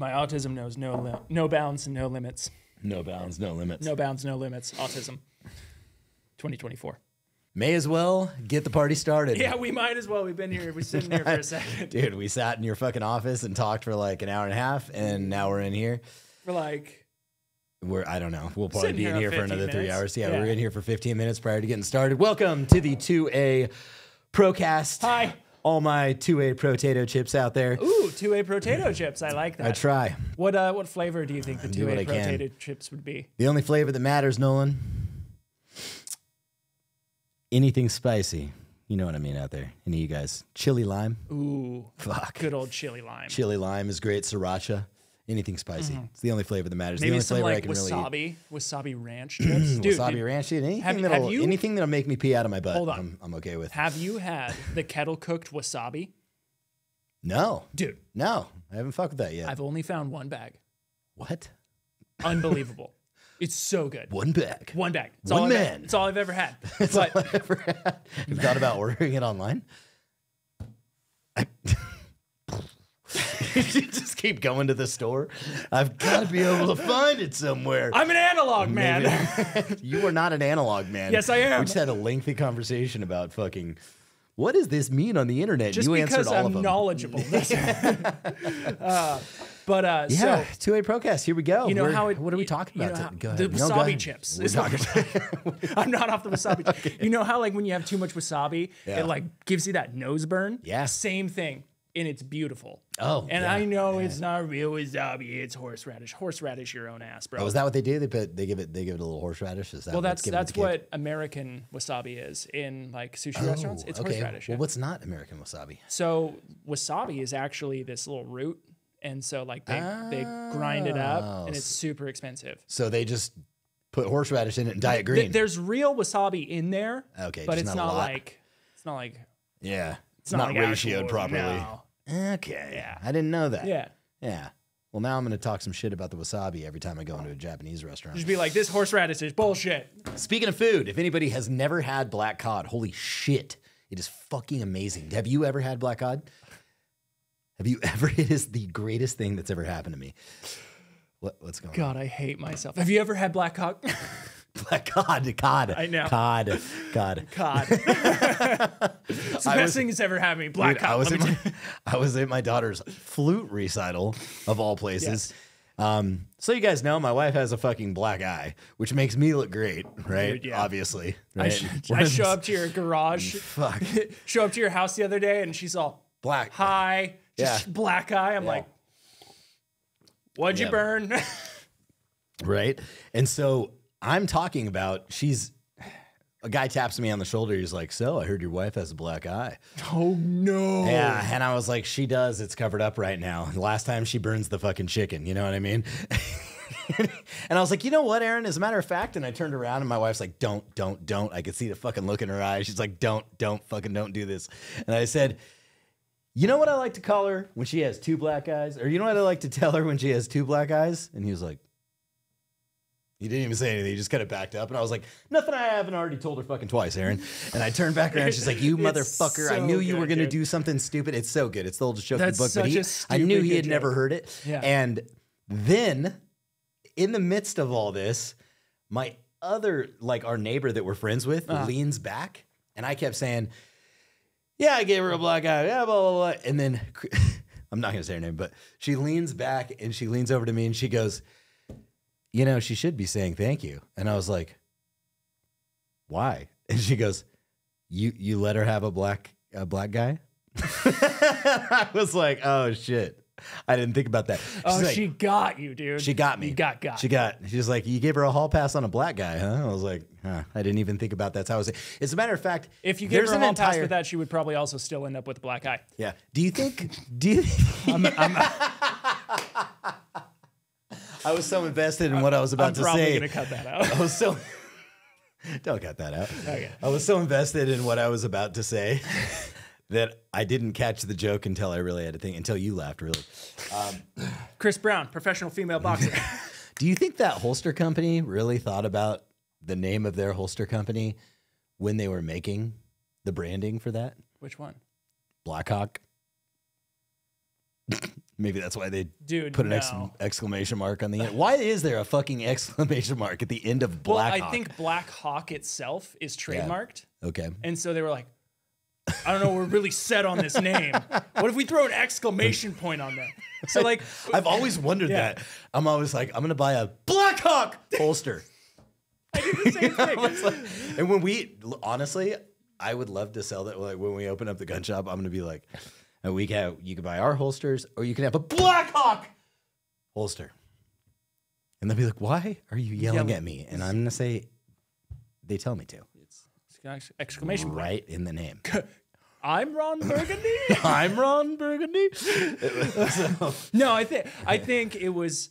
My autism knows no bounds and no limits. No bounds, no limits. No bounds, no limits. Autism. 2024. May as well get the party started. Yeah, we might as well. We've been here. We're sitting here for a second. Dude, we sat in your fucking office and talked for like an hour and a half, and now we're in here. I don't know. We'll probably be in here for another 3 hours. Yeah, we're in here for 15 minutes prior to getting started. Welcome to the 2A Procast. Hi. All my 2A potato chips out there. Ooh, 2A potato chips. I like that. I try. What flavor do you think the 2A potato chips would be? The only flavor that matters, Nolan. Anything spicy. You know what I mean out there. Any of you guys. Chili lime. Ooh. Fuck. Good old chili lime. Chili lime is great. Sriracha. Anything spicy. It's the only flavor that matters. Maybe the only some flavor like I can really eat. Wasabi ranch chips. Dude, wasabi ranch, dude. Anything anything that'll make me pee out of my butt, hold on. I'm okay with. Have you had the kettle cooked wasabi? No. Dude. No. I haven't fucked with that yet. I've only found one bag. What? Unbelievable. It's so good. One bag. One bag. It's One man. It's all I've ever had. That's all I've ever had. You've thought about ordering it online? You just keep going to the store. I've got to be able to find it somewhere. I'm an analog man. You are not an analog man. Yes, I am. We just had a lengthy conversation about fucking, what does this mean on the internet? Just you because answered all I'm of them. knowledgeable. Yeah, So 2A Procast, here we go. you know what are we talking about? Go ahead. The wasabi chips. I'm not off the wasabi. Okay. You know how like when you have too much wasabi, it like gives you that nose burn? Yeah. Same thing. And it's beautiful. Oh, and I know it's not real wasabi. It's horseradish. Horseradish your own ass, bro. Oh, is that what they do? They give it a little horseradish. Is that that's what American wasabi is in like sushi restaurants. It's horseradish. Well, what's not American wasabi? So wasabi is actually this little root, and so like they grind it up, and it's super expensive. So they just put horseradish in it and dye it green. There's real wasabi in there. Okay, but it's not like yeah, it's not like ratioed properly. No. Okay. Yeah. I didn't know that. Yeah. Yeah. Well, now I'm going to talk some shit about the wasabi every time I go into a Japanese restaurant. Just be like, this horseradish is bullshit. Speaking of food, if anybody has never had black cod, holy shit, it is fucking amazing. Have you ever had black cod? Have you ever? It is the greatest thing that's ever happened to me. What's going on? God, I hate myself. Have you ever had black cod? Black cod. I know. Cod. It's the best thing that's ever happened to me. Black cod. I was at my daughter's flute recital, of all places. Yes. So you guys know, my wife has a fucking black eye, which makes me look great, right? Dude, yeah. Obviously. Right? I show up to your garage. Fuck. Show up to your house the other day, and she's all black. Hi. Just black eye. I'm like, what'd you burn? Right? And so I'm talking about, a guy taps me on the shoulder. He's like, so I heard your wife has a black eye. Oh, no. Yeah. And I was like, she does. It's covered up right now. The last time she burns the fucking chicken. You know what I mean? And I was like, you know what, Aaron? As a matter of fact, and I turned around and my wife's like, don't. I could see the fucking look in her eyes. She's like, don't do this. And I said, you know what I like to call her when she has two black eyes? Or you know what I like to tell her when she has two black eyes? And he was like, he didn't even say anything. He just kind of backed up. And I was like, nothing I haven't already told her fucking twice, Aaron. And I turned back around. She's like, you motherfucker. So I knew you were going to dude. do something stupid. It's so good. It's the oldest joke in the book. But I knew he had never heard it. Yeah. And then in the midst of all this, my other, like our neighbor that we're friends with leans back. And I kept saying, yeah, I gave her a black eye. Yeah, blah, blah, blah. And then I'm not going to say her name, but she leans back and she leans over to me and she goes, you know, she should be saying thank you. And I was like, why? And she goes, you let her have a black guy? I was like, oh shit. I didn't think about that. She got you, dude. She got me. You got. She's like, you gave her a hall pass on a black guy, huh? I was like, I didn't even think about that. That's how I was. As a matter of fact, if you gave her a hall pass with that, she would probably also still end up with a black eye. Yeah. Do you think? I was so invested in what I was about to say. I'm probably going to cut that out. I was so... Don't cut that out. Okay. I was so invested in what I was about to say that I didn't catch the joke until I really had to think, until you laughed, really. Chris Brown, professional female boxer. Do you think that holster company really thought about the name of their holster company when they were making the branding for that? Which one? Blackhawk. Maybe that's why they Dude, put an no. exclamation mark on the end. Why is there a fucking exclamation mark at the end of Black Hawk? I think Black Hawk itself is trademarked. Okay. And so they were like, I don't know, we're really set on this name. What if we throw an exclamation point on there? So like, I've always wondered that. I'm always like, I'm gonna buy a Black Hawk holster. I do the same thing. And when we, honestly, I would love to sell that. Like when we open up the gun shop, I'm gonna be like, you can buy our holsters, or you can have a Black Hawk holster. And they'll be like, why are you yelling at me? And I'm gonna say, they tell me to. It's exclamation point. Right in the name. I'm Ron Burgundy. I'm Ron Burgundy. No, I think it was,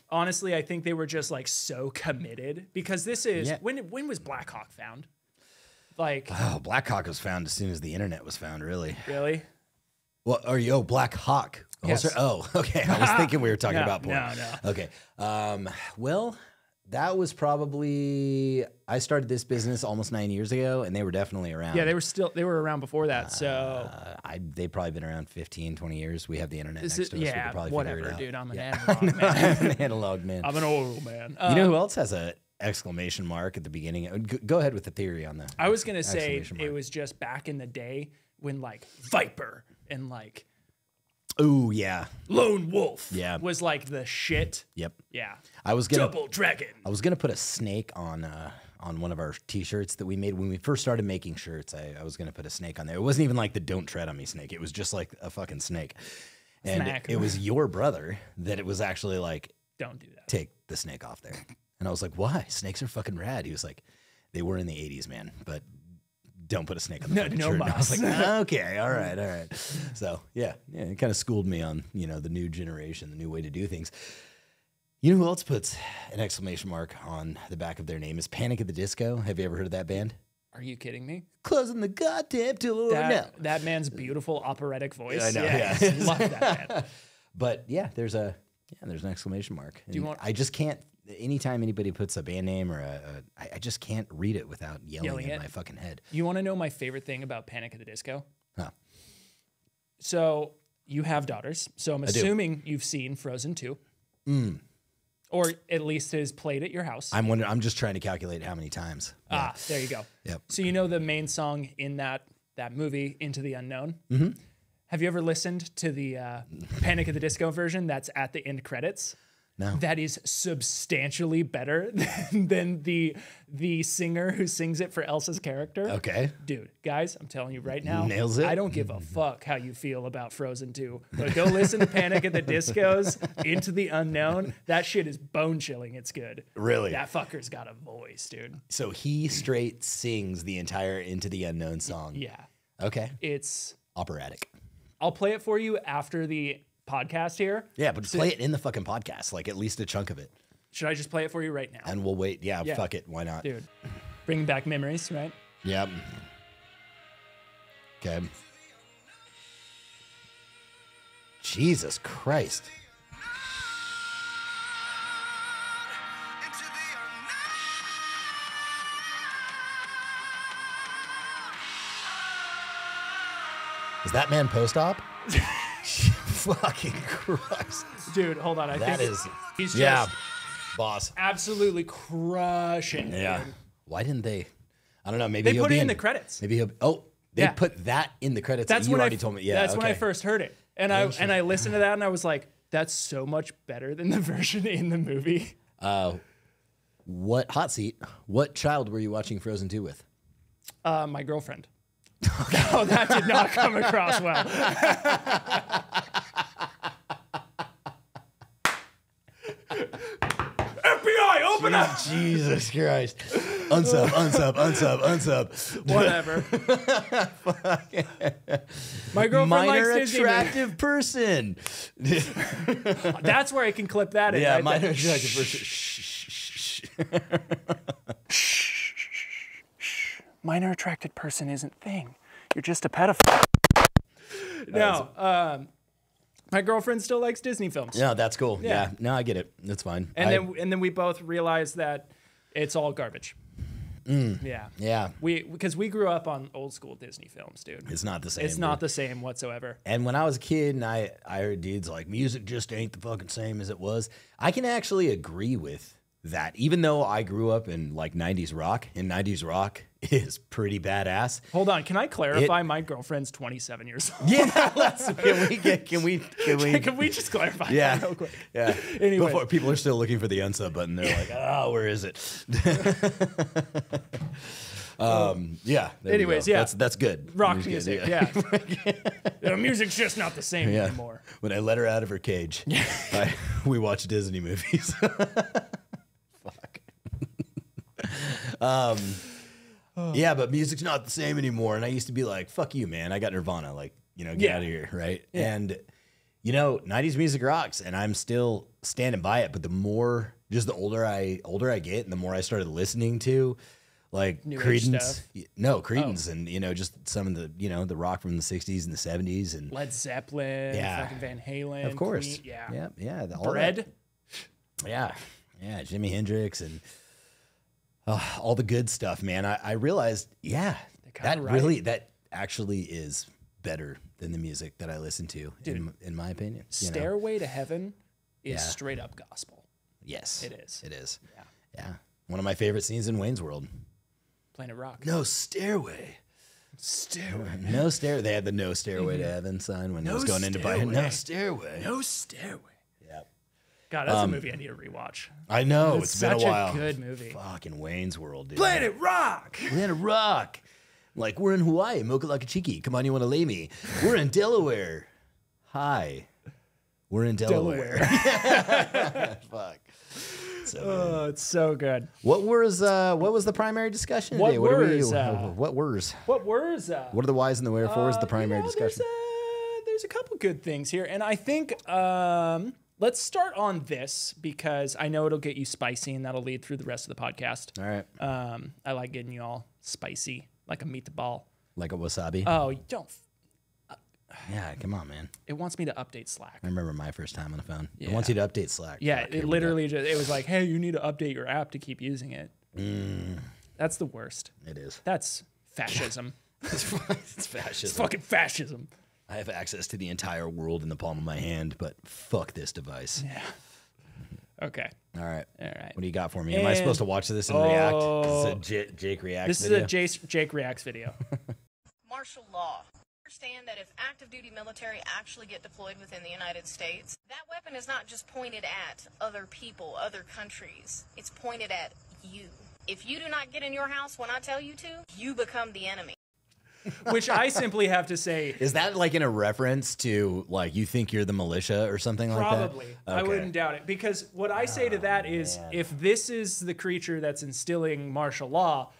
honestly, I think they were just like so committed, because this is, when was Black Hawk found? Like, oh, Black Hawk was found as soon as the internet was found, really. Really? Well, Black Hawk. Yes. Oh, okay. I was thinking we were talking about porn. No. Okay. Well, that was probably, I started this business almost 9 years ago, and they were definitely around. Yeah, they were around before that. So they've probably been around 15, 20 years. We have the internet next to us. We yeah, could probably whatever, figure it out. dude. I'm an analog man. I'm an analog man. I'm an old man. You know who else has a exclamation mark at the beginning? Go ahead with the theory on that. I was gonna say it was just back in the day when like Viper and like oh yeah, Lone Wolf was like the shit. Yep. Yeah. I was gonna Double Dragon. I was gonna put a snake on one of our T-shirts that we made when we first started making shirts. I was gonna put a snake on there. It wasn't even like the "Don't Tread on Me" snake. It was just like a fucking snake. And it was your brother that it was actually like, don't do that. Take the snake off there. And I was like, why? Snakes are fucking rad. He was like, they were in the 80s, man, but don't put a snake on the fucking shirt. And I was like, okay, all right. So yeah, it kind of schooled me on, the new generation, the new way to do things. You know who else puts an exclamation mark on the back of their name is Panic at the Disco. Have you ever heard of that band? Are you kidding me? Closing the goddamn door. That man's beautiful operatic voice. I know. Yes, Yeah. Love that man. But yeah, there's an exclamation mark. I just can't. Anytime anybody puts a band name or I just can't read it without yelling in my fucking head. You want to know my favorite thing about Panic at the Disco? Huh. So you have daughters. So I'm assuming you've seen Frozen 2. Or at least has played at your house. I'm just trying to calculate how many times. Ah, there you go. Yep. So you know the main song in that movie, Into the Unknown? Mm-hmm. Have you ever listened to the Panic at the Disco version that's at the end credits? No. That is substantially better than the singer who sings it for Elsa's character. Okay. Dude, guys, I'm telling you right now. Nails it. I don't give a fuck how you feel about Frozen 2. But go listen to Panic at the Disco's Into the Unknown. That shit is bone chilling. It's good. Really? That fucker's got a voice, dude. So he straight sings the entire Into the Unknown song. Yeah. Okay. It's operatic. I'll play it for you after the podcast here. Yeah, but play it in the fucking podcast, like at least a chunk of it. Should I just play it for you right now? And we'll wait. Yeah, fuck it. Why not? Dude, bringing back memories, right? Yep. Okay. Jesus Christ. Is that man post-op? Fucking Christ. Dude, hold on. I think he's just boss. Absolutely crushing. Yeah. Dude. Why didn't they? I don't know. Maybe they put it in the credits. Maybe they put that in the credits. That's you when already told me. Yeah, that's when I first heard it, and I listened to that and I was like, that's so much better than the version in the movie. What hot seat? What child were you watching Frozen 2 with? My girlfriend. Oh, that did not come across well. FBI, open up! Jesus Christ. Unsub. Whatever. My girlfriend minor likes Disney attractive person. That's where I can clip that in. Yeah, right minor there. attractive person. Shh. Minor attracted person isn't thing. You're just a pedophile. No, my girlfriend still likes Disney films. No, that's cool. Yeah. No, I get it. That's fine. And then we both realized that it's all garbage. Yeah. Yeah. Because we grew up on old school Disney films, dude. It's not the same. It's not the same whatsoever. And when I was a kid and I heard dudes like, music just ain't the fucking same as it was, I can actually agree with that. Even though I grew up in like 90s rock, and 90s rock is pretty badass. Hold on, can I clarify? My girlfriend's 27 years old. Yeah, can we just clarify that real quick? Yeah. Anyway. Before people are still looking for the unsub button, they're like, oh, where is it? Yeah. Anyways, yeah. That's good. Rock music, yeah. Music's just not the same anymore. When I let her out of her cage, we watch Disney movies. Fuck. Yeah, but music's not the same anymore. And I used to be like, fuck you, man. I got Nirvana. Like, get out of here, right? Yeah. And, 90s music rocks, and I'm still standing by it. But the older I get and the more I started listening to, like New Creedence. No, Creedence and, just some of the, the rock from the 60s and the 70s. And Led Zeppelin, fucking Van Halen. Of course. Queen, Yeah. Bread. Yeah. Jimi Hendrix and all the good stuff, man. I realized, that actually is better than the music that I listen to, in my opinion. Stairway to Heaven is straight up gospel. Yes. It is. It is. Yeah. One of my favorite scenes in Wayne's World. Planet Rock. No stairway. No stairway. They had the no stairway to heaven sign when he was going into buy. No stairway. No stairway. Yep. God, that's a movie I need to rewatch. I know. It's been a while. Such a good movie. Fucking Wayne's World, dude. Planet Rock. Planet Rock. Like, we're in Hawaii. Mocha like a cheeky. Come on, you want to lay me? We're in Delaware. Hi. We're in Delaware. Fuck. So it's so good. What was the primary discussion today? What were? What were? What were? What are the whys and the wherefores? The primary discussion. There's a couple good things here, and I think let's start on this because I know it'll get you spicy, and that'll lead through the rest of the podcast. All right. I like getting you all spicy, like a meatball, like a wasabi. Oh, you don't. Yeah, come on, man. It wants me to update Slack. I remember my first time on the phone. It wants you to update Slack. Yeah, it literally it was like, hey, you need to update your app to keep using it. That's the worst. It is. That's fascism. It's fascism. It's fucking fascism. I have access to the entire world in the palm of my hand, but fuck this device. Yeah. Okay. All right. What do you got for me? Am I supposed to watch this and react? This is a Jake reacts video? This is a Jake reacts video. Martial law. Understand that if active duty military actually get deployed within the United States, that weapon is not just pointed at other people, other countries. It's pointed at you. If you do not get in your house when I tell you to, you become the enemy. Which I simply have to say. Is that like in a reference to like you think you're the militia or something like that? Probably. Okay. I wouldn't doubt it. Because what I say to that is if this is the creature that's instilling martial law,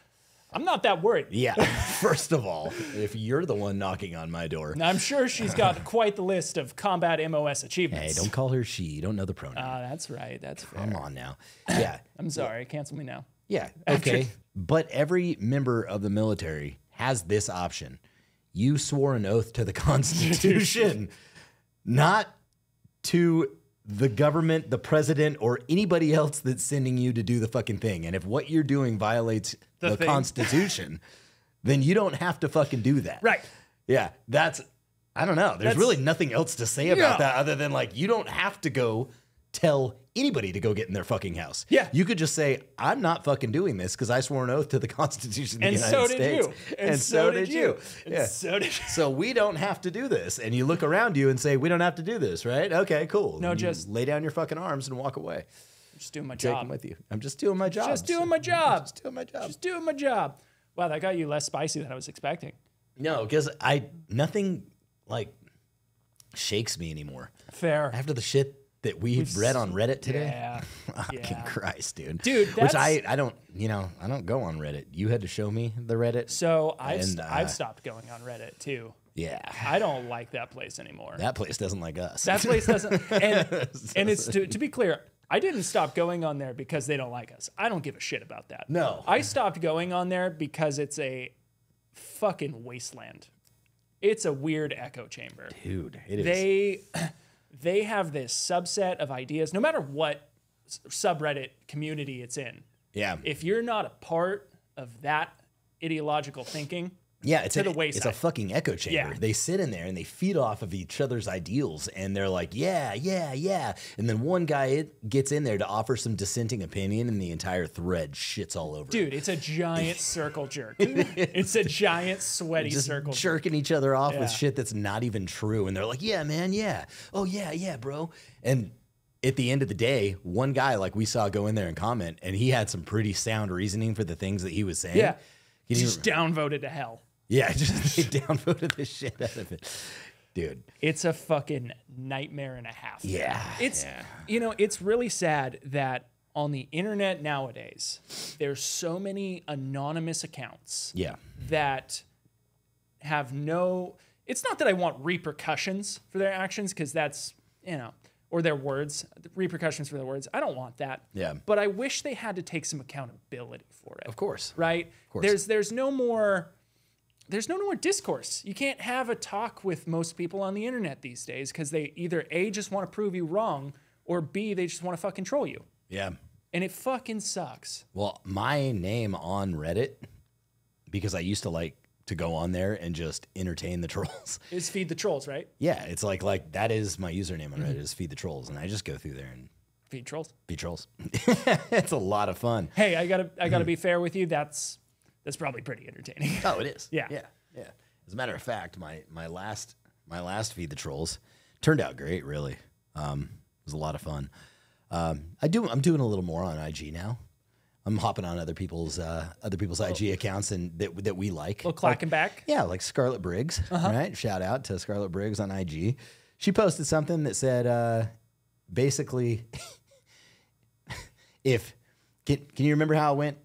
I'm not that worried. Yeah. First of all, if you're the one knocking on my door. Now, I'm sure she's got quite the list of combat MOS achievements. Hey, don't call her she. You don't know the pronoun. That's right. That's fair. Come on now. Yeah. I'm sorry. Cancel me now. Yeah. Okay. But every member of the military has this option. You swore an oath to the Constitution, not to the government, the president, or anybody else that's sending you to do the fucking thing. And if what you're doing violates the Constitution, then you don't have to fucking do that. Right. Yeah. I don't know. There's really nothing else to say about that other than like, you don't have to go tell anybody to go get in their fucking house. Yeah. You could just say, I'm not fucking doing this because I swore an oath to the Constitution of the United States. And so did you. Yeah. So did you. So we don't have to do this. And you look around you and say, we don't have to do this, right? Okay, cool. No, and just lay down your fucking arms and walk away. I'm just doing my Take job. them with you. I'm just doing my job. Just doing my job. Just doing my job. Just doing my job. Wow, that got you less spicy than I was expecting. No, because nothing like shakes me anymore. Fair. After the shit that we've read on Reddit today. Yeah. Fucking Christ, dude. Dude, which I don't, I don't go on Reddit. You had to show me the Reddit. So I've stopped going on Reddit too. Yeah. I don't like that place anymore. That place doesn't like us. That place doesn't. And it's to be clear, I didn't stop going on there because they don't like us. I don't give a shit about that. No. I stopped going on there because it's a fucking wasteland. It's a weird echo chamber. Dude, it is. They have this subset of ideas, no matter what subreddit community it's in. Yeah. If you're not a part of that ideological thinking. Yeah, it's the wayside. It's a fucking echo chamber. Yeah. They sit in there and they feed off of each other's ideals, and they're like, yeah, yeah, yeah. And then one guy gets in there to offer some dissenting opinion, and the entire thread shits all over. Dude, it's a giant circle jerk. It's a giant sweaty just circle jerking each other off with Yeah. shit that's not even true. And they're like, yeah, man, yeah. Oh, yeah, yeah, bro. And at the end of the day, one guy like we saw go in there and comment, and he had some pretty sound reasoning for the things that he was saying. Yeah. Just downvoted to hell. Yeah, just they downvoted the shit out of it. Dude. It's a fucking nightmare and a half. Yeah. It's, you know, it's really sad that on the internet nowadays, there's so many anonymous accounts that have no, it's not that I want repercussions for their actions, because that's, you know, or their words, repercussions for their words. I don't want that. Yeah. But I wish they had to take some accountability for it. Of course. Right? Of course. There's no more discourse. You can't have a talk with most people on the internet these days, because they either A, just want to prove you wrong, or B, they just want to fucking troll you. Yeah. And it fucking sucks. Well, my name on Reddit, because I used to like to go on there and just entertain the trolls. Is Feed the Trolls, right? Yeah, it's like that is my username on Reddit, is Feed the Trolls, and I just go through there and Feed Trolls. feed trolls. It's a lot of fun. Hey, I gotta be fair with you. That's probably pretty entertaining. Oh, it is. Yeah. Yeah. Yeah. As a matter of fact, my last Feed the Trolls turned out great, really. It was a lot of fun. I'm doing a little more on IG now. I'm hopping on other people's IG accounts and that we like. A little clacking back. Yeah, like Scarlett Briggs, right? Shout out to Scarlett Briggs on IG. She posted something that said, basically, can you remember how it went?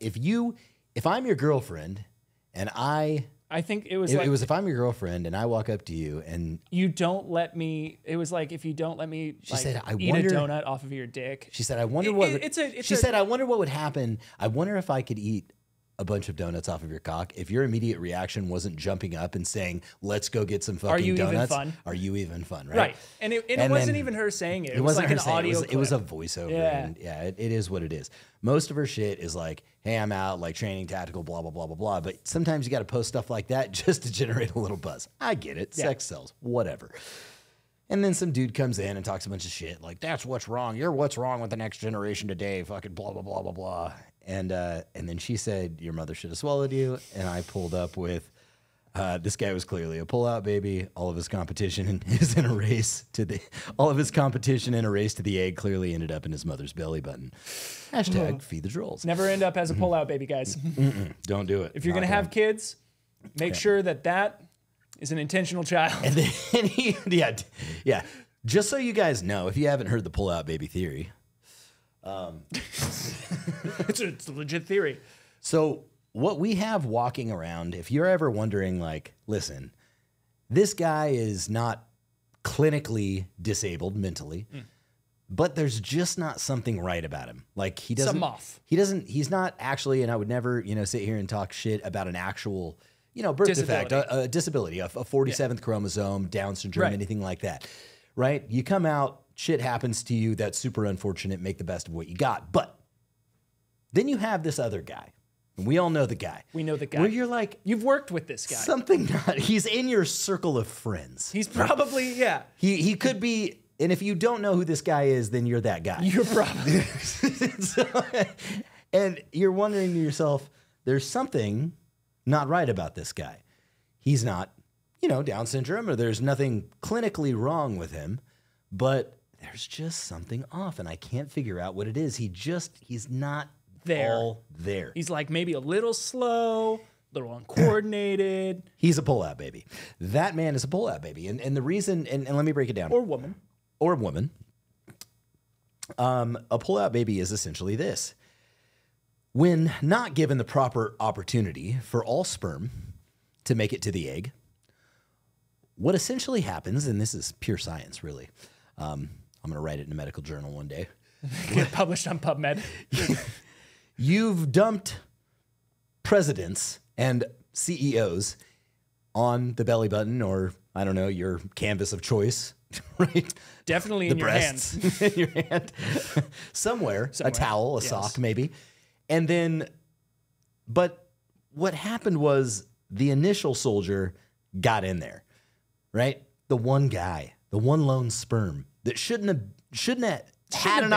If I'm your girlfriend and I think it was if I'm your girlfriend and I walk up to you and you don't let me. It was like, if you don't let me, she said, eat a donut off of your dick. She said, I wonder what would happen. I wonder if I could eat a bunch of donuts off of your cock if your immediate reaction wasn't jumping up and saying, let's go get some fucking donuts. Are you even fun? Are you even fun? Right. Right. And it wasn't even her saying it. It was like an audio clip. It was a voiceover. Yeah. And yeah, it is what it is. Most of her shit is like, hey, I'm out, like training, tactical, blah, blah, blah, blah, blah. But sometimes you got to post stuff like that just to generate a little buzz. I get it. Yeah. Sex sells. Whatever. And then some dude comes in and talks a bunch of shit like, that's what's wrong. You're what's wrong with the next generation today. Fucking blah, blah, blah, blah, blah. And then she said, your mother should have swallowed you. And I pulled up with, this guy was clearly a pullout baby. All of his competition is in a race to the, egg clearly ended up in his mother's belly button. Hashtag feed the trolls. Never end up as a pullout baby, guys. Don't do it. If you're going to have kids, make sure that is an intentional child. And then yeah. Just so you guys know, if you haven't heard the pullout baby theory, It's a legit theory. So what we have walking around, if you're ever wondering, like, listen, this guy is not clinically disabled mentally, but there's just not something right about him. Like he's not actually, and I would never, sit here and talk shit about an actual, birth defect, a disability, a 47th chromosome, Down syndrome, anything like that. Right? You come out, shit happens to you. That's super unfortunate. Make the best of what you got. But then you have this other guy. And we all know the guy. We know the guy. Where you're like, you've worked with this guy. Something not. He's in your circle of friends. He's probably, yeah. He could be. And if you don't know who this guy is, then you're that guy. You're probably. And you're wondering to yourself, there's something not right about this guy. He's not, Down syndrome, or there's nothing clinically wrong with him, but there's just something off, and I can't figure out what it is. He's not all there. He's like maybe a little slow, a little uncoordinated. He's a pullout baby. That man is a pullout baby. And the reason, and let me break it down. Or woman. A pullout baby is essentially this. When not given the proper opportunity for all sperm to make it to the egg, what essentially happens, and this is pure science, really. I'm going to write it in a medical journal one day. Get published on PubMed. You've dumped presidents and CEOs on the belly button, or I don't know, your canvas of choice, right? Definitely in your hand. In your hand. Somewhere, a towel, a sock, maybe. And then, but what happened was the initial soldier got in there, right? The one guy, the one lone sperm that shouldn't have had an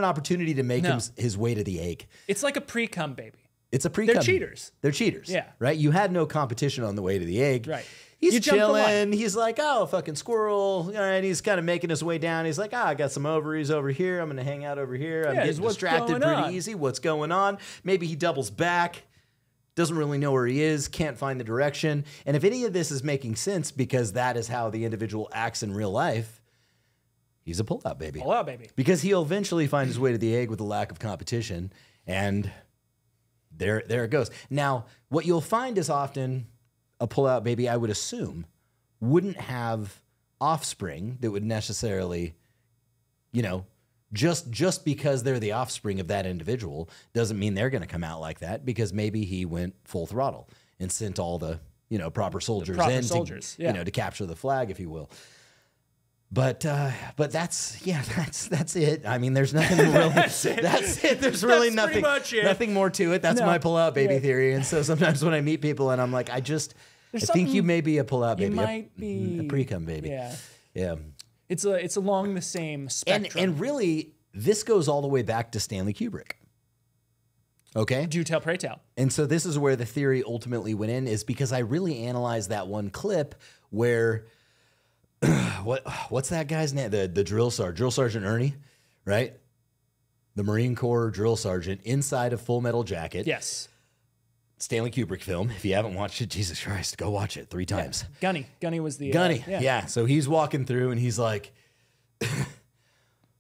opportunity to make his way to the egg. It's like a pre-cum baby. It's a pre-cum. They're cheaters. They're cheaters. Yeah. Right? You had no competition on the way to the egg. Right. He's chilling. He's like, oh, fucking squirrel. All right. He's kind of making his way down. He's like, I got some ovaries over here. I'm going to hang out over here. I'm getting distracted pretty easy. What's going on? Maybe he doubles back. Doesn't really know where he is. Can't find the direction. And if any of this is making sense because that is how the individual acts in real life, he's a pullout baby. Pullout baby. Because he'll eventually find his way to the egg with a lack of competition. And there it goes. Now, what you'll find is often a pullout baby, I would assume, wouldn't have offspring that would necessarily, just because they're the offspring of that individual doesn't mean they're going to come out like that, because maybe he went full throttle and sent all the, proper soldiers to capture the flag, if you will. But that's it. I mean, there's nothing really. That's it. There's really nothing more to it. That's my pull-out baby theory. And so sometimes when I meet people and I'm like, I think you may be a pull-out baby. You might be a pre-cum baby. Yeah. Yeah. It's along the same spectrum. And really, this goes all the way back to Stanley Kubrick. Okay? Do tell, pray tell. And so this is where the theory ultimately went in, is because I really analyzed that one clip where what's that guy's name? The drill sergeant Ernie, right? The Marine Corps drill sergeant inside a Full Metal Jacket. Yes. Stanley Kubrick film. If you haven't watched it, Jesus Christ, go watch it 3 times. Yeah. Gunny was the Gunny. Yeah. So he's walking through and he's like, 5'3",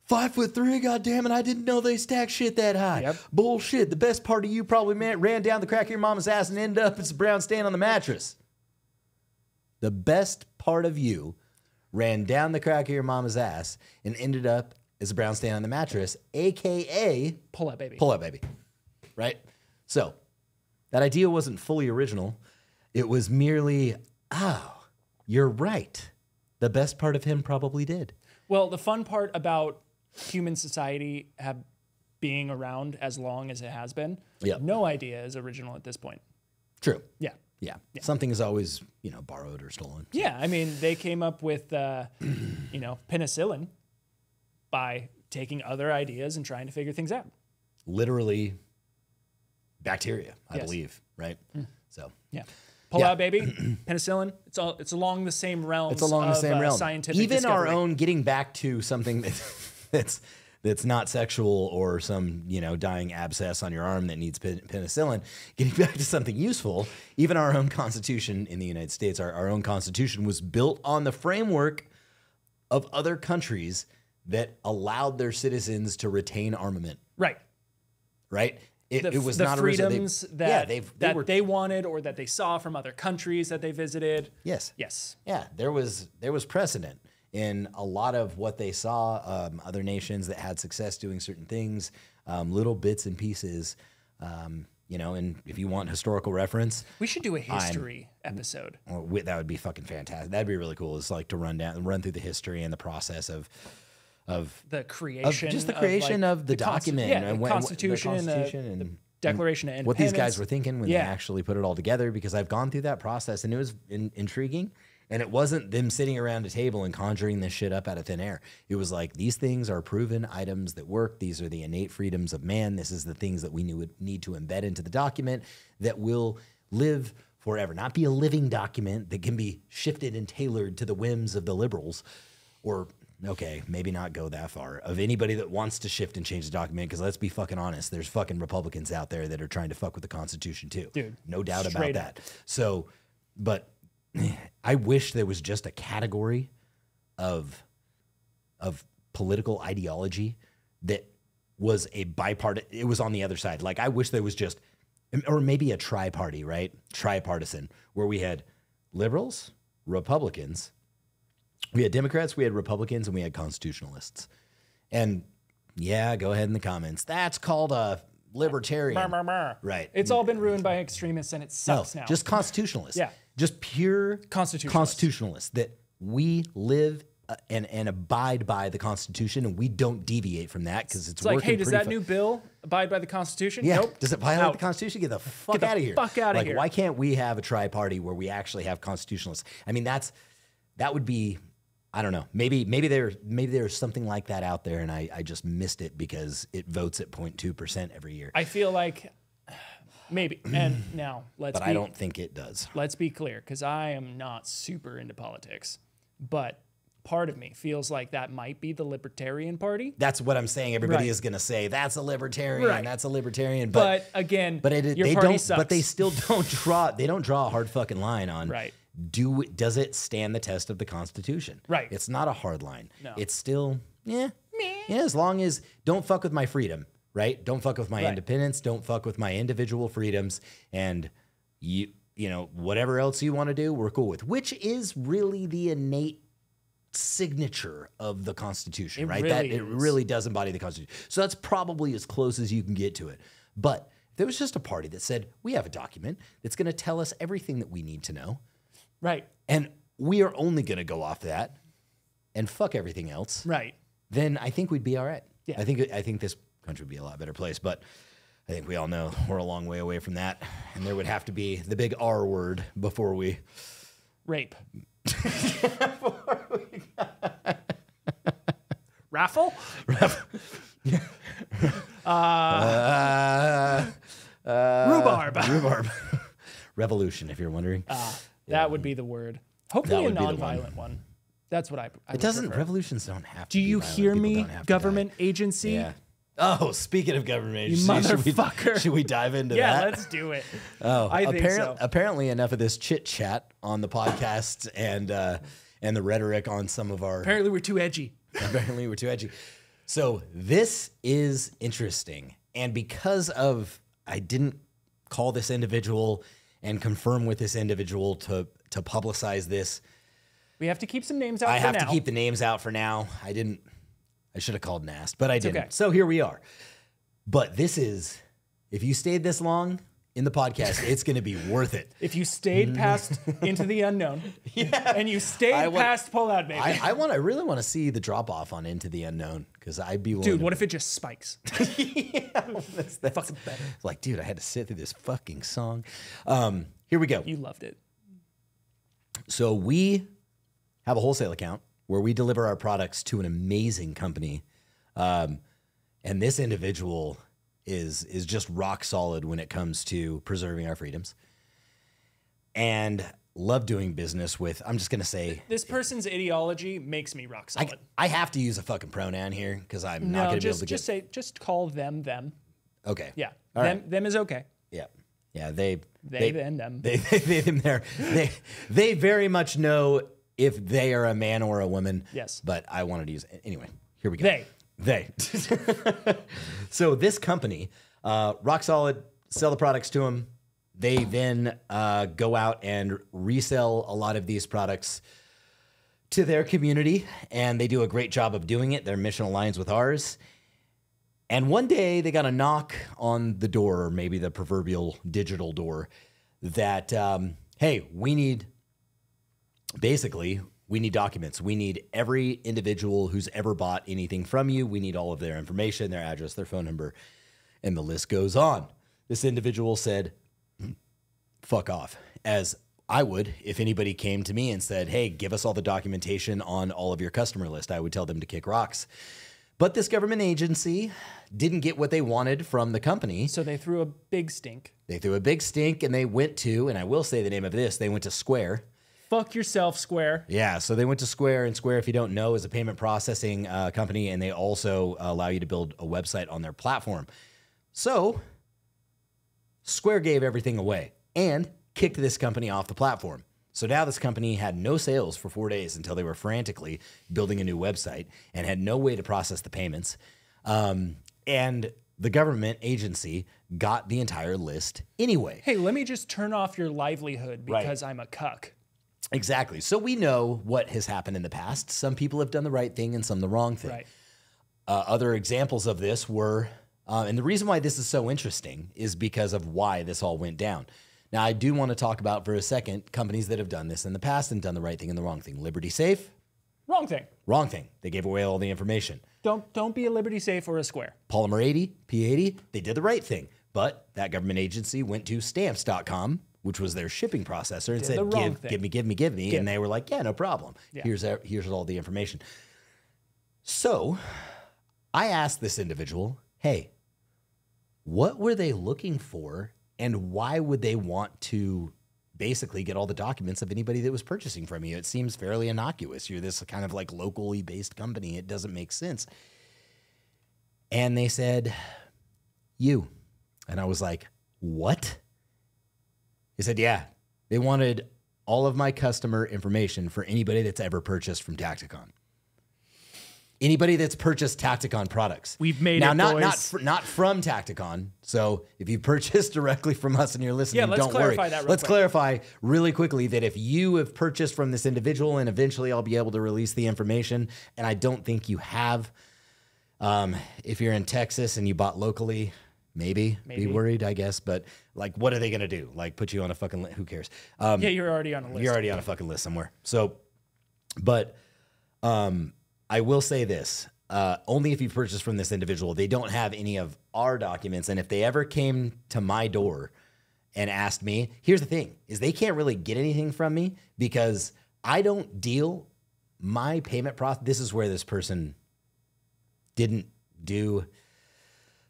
goddammit, I didn't know they stacked shit that high. Yep. Bullshit. The best part of you probably ran down the crack of your mama's ass and ended up as a brown stain on the mattress. The best part of you ran down the crack of your mama's ass and ended up as a brown stain on the mattress, a.k.a. Pull-out baby. Pull-out baby, right? So that idea wasn't fully original. It was merely, you're right. The best part of him probably did. Well, the fun part about human society being around as long as it has been, no idea is original at this point. True. Yeah. Yeah. Something is always, borrowed or stolen. So. Yeah. I mean, they came up with, penicillin by taking other ideas and trying to figure things out. Literally bacteria, I believe, right? So. Yeah. Pull-out baby, penicillin, it's along the same realm. It's along the same realm. Scientific Even discovery. Our own, getting back to something that's not sexual or some, dying abscess on your arm that needs penicillin, getting back to something useful, even our own Constitution in the United States, our own Constitution was built on the framework of other countries that allowed their citizens to retain armament. Right. Right? It was the not freedoms they wanted or that they saw from other countries that they visited. Yes. Yes. Yeah, there was precedent in a lot of what they saw, other nations that had success doing certain things, little bits and pieces, and if you want historical reference. We should do a history episode. That would be fucking fantastic. That'd be really cool. It's like to run through the history and the process of the creation of the document, the Constitution and the Declaration of Independence. What these guys were thinking when they actually put it all together, because I've gone through that process and it was intriguing. And it wasn't them sitting around a table and conjuring this shit up out of thin air. It was like, these things are proven items that work. These are the innate freedoms of man. This is the things that we would need to embed into the document that will live forever. Not be a living document that can be shifted and tailored to the whims of the liberals, or okay, maybe not go that far, of anybody that wants to shift and change the document, because let's be fucking honest, there's fucking Republicans out there that are trying to fuck with the Constitution too. Dude, no doubt about that. So, but I wish there was just a category of political ideology that was a bipartisan. It was on the other side. Like, I wish there was just, or maybe a tri-party, right? Tripartisan, where we had liberals, Republicans, we had Democrats, we had Republicans, and we had constitutionalists. And yeah, go ahead in the comments. That's called a libertarian. Right. It's all been ruined by extremists, and it sucks now. Just constitutionalists. Yeah. Just pure constitutionalists. That we live and abide by the Constitution, and we don't deviate from that because it's like, working hey, does that new bill abide by the Constitution? Yeah. Nope. Does it violate the Constitution? Get the fuck out of here. Fuck out of here. Why can't we have a tri-party where we actually have constitutionalists? I mean, that would be, I don't know. Maybe there's something like that out there, and I just missed it because it votes at 0.2% every year. I feel like maybe. And now I don't think it does. Let's be clear, because I am not super into politics, but part of me feels like that might be the Libertarian Party. That's what I'm saying. Everybody is going to say that's a libertarian. That's a libertarian. But again, they don't. Sucks. But they still don't draw. They don't draw a hard fucking line on. Right. Does it stand the test of the Constitution? Right. It's not a hard line. No. It's still yeah. As long as don't fuck with my freedom. Right. Don't fuck with my independence. Don't fuck with my individual freedoms. And you know whatever else you want to do, we're cool with. Which is really the innate signature of the Constitution, right? It really does embody the Constitution. So that's probably as close as you can get to it. But if there was just a party that said, we have a document that's going to tell us everything that we need to know. Right. And we are only going to go off that and fuck everything else. Right. Then I think we'd be all right. Yeah. I think this country would be a lot better place. But I think we all know we're a long way away from that. And there would have to be the big R word before we... Rape. Raffle? Rhubarb. Rhubarb. Revolution, if you're wondering. That would be the word. Hopefully a non-violent one. That's what I it doesn't. Prefer. Revolutions don't have to. Do you hear me, government agency? Yeah. Oh, speaking of government agency, motherfucker. Should we dive into that? Yeah, let's do it. Oh, I think so. Apparently enough of this chit chat on the podcast and the rhetoric on some of our. Apparently we're too edgy. Apparently we're too edgy. So this is interesting, and because of I didn't call this individual and confirm with this individual to publicize this. We have to keep some names out. I have to keep the names out for now. I should have called and asked, but I didn't. Okay. So here we are. But this is, if you stayed this long in the podcast, it's going to be worth it. If you stayed past Into the Unknown, and you stayed past Pull Out Baby. I really want to see the drop off on Into the Unknown because I'd be willing. Dude, what if it just spikes? That's fucking better. Like, dude, I had to sit through this fucking song. Here we go. You loved it. So we have a wholesale account where we deliver our products to an amazing company. And this individual is just rock solid when it comes to preserving our freedoms. And love doing business with, I'm just going to say... This person's ideology makes me rock solid. I have to use a fucking pronoun here because I'm not going to be able to just call them. Okay. Yeah. All them is okay. Yeah. Yeah, they them, them. They very much know if they are a man or a woman. Yes. But I wanted to use it. Anyway, here we go. They. So this company, rock solid, sell the products to them. They then go out and resell a lot of these products to their community, and they do a great job of doing it. Their mission aligns with ours. And one day they got a knock on the door, or maybe the proverbial digital door, that, hey, we need documents. We need every individual who's ever bought anything from you. We need all of their information, their address, their phone number, and the list goes on. This individual said, fuck off, as I would if anybody came to me and said, hey, give us all the documentation on all of your customer list. I would tell them to kick rocks. But this government agency didn't get what they wanted from the company. So they threw a big stink. They threw a big stink, and they went to, and I will say the name of this, they went to Square. Fuck yourself, Square. Yeah, so they went to Square, and Square, if you don't know, is a payment processing company, and they also allow you to build a website on their platform. So Square gave everything away and kicked this company off the platform. So now this company had no sales for 4 days until they were frantically building a new website and had no way to process the payments. And the government agency got the entire list anyway. Hey, let me just turn off your livelihood because I'm a cuck. Exactly. So we know what has happened in the past. Some people have done the right thing and some the wrong thing. Right. Other examples of this were, and the reason why this is so interesting is because of why this all went down. Now, I do want to talk about for a second companies that have done this in the past and done the right thing and the wrong thing. Liberty Safe, Wrong thing. Wrong thing. They gave away all the information. Don't be a Liberty Safe or a Square. Polymer 80, P80, they did the right thing. But that government agency went to stamps.com, which was their shipping processor, and said, give me. And they were like, yeah, no problem. Yeah. Here's all the information. So I asked this individual, hey, what were they looking for and why would they want to basically get all the documents of anybody that was purchasing from you? It seems fairly innocuous. You're this kind of like locally based company. It doesn't make sense. And they said, you. And I was like, what? He said, yeah, they wanted all of my customer information for anybody that's ever purchased from Tacticon. Anybody that's purchased Tacticon products. We've made now, it, boys. Not from Tacticon. So if you purchased directly from us and you're listening, don't worry. Let's clarify really quickly that if you have purchased from this individual, and eventually I'll be able to release the information, and I don't think you have. If you're in Texas and you bought locally, maybe be worried, I guess. But like, what are they going to do? Like put you on a fucking list? Who cares? Yeah, you're already on a list. You're already on a fucking list somewhere. So, but I will say this, only if you purchase from this individual, they don't have any of our documents. And if they ever came to my door and asked me, here's the thing, is they can't really get anything from me because I don't deal my payment process. This is where this person didn't do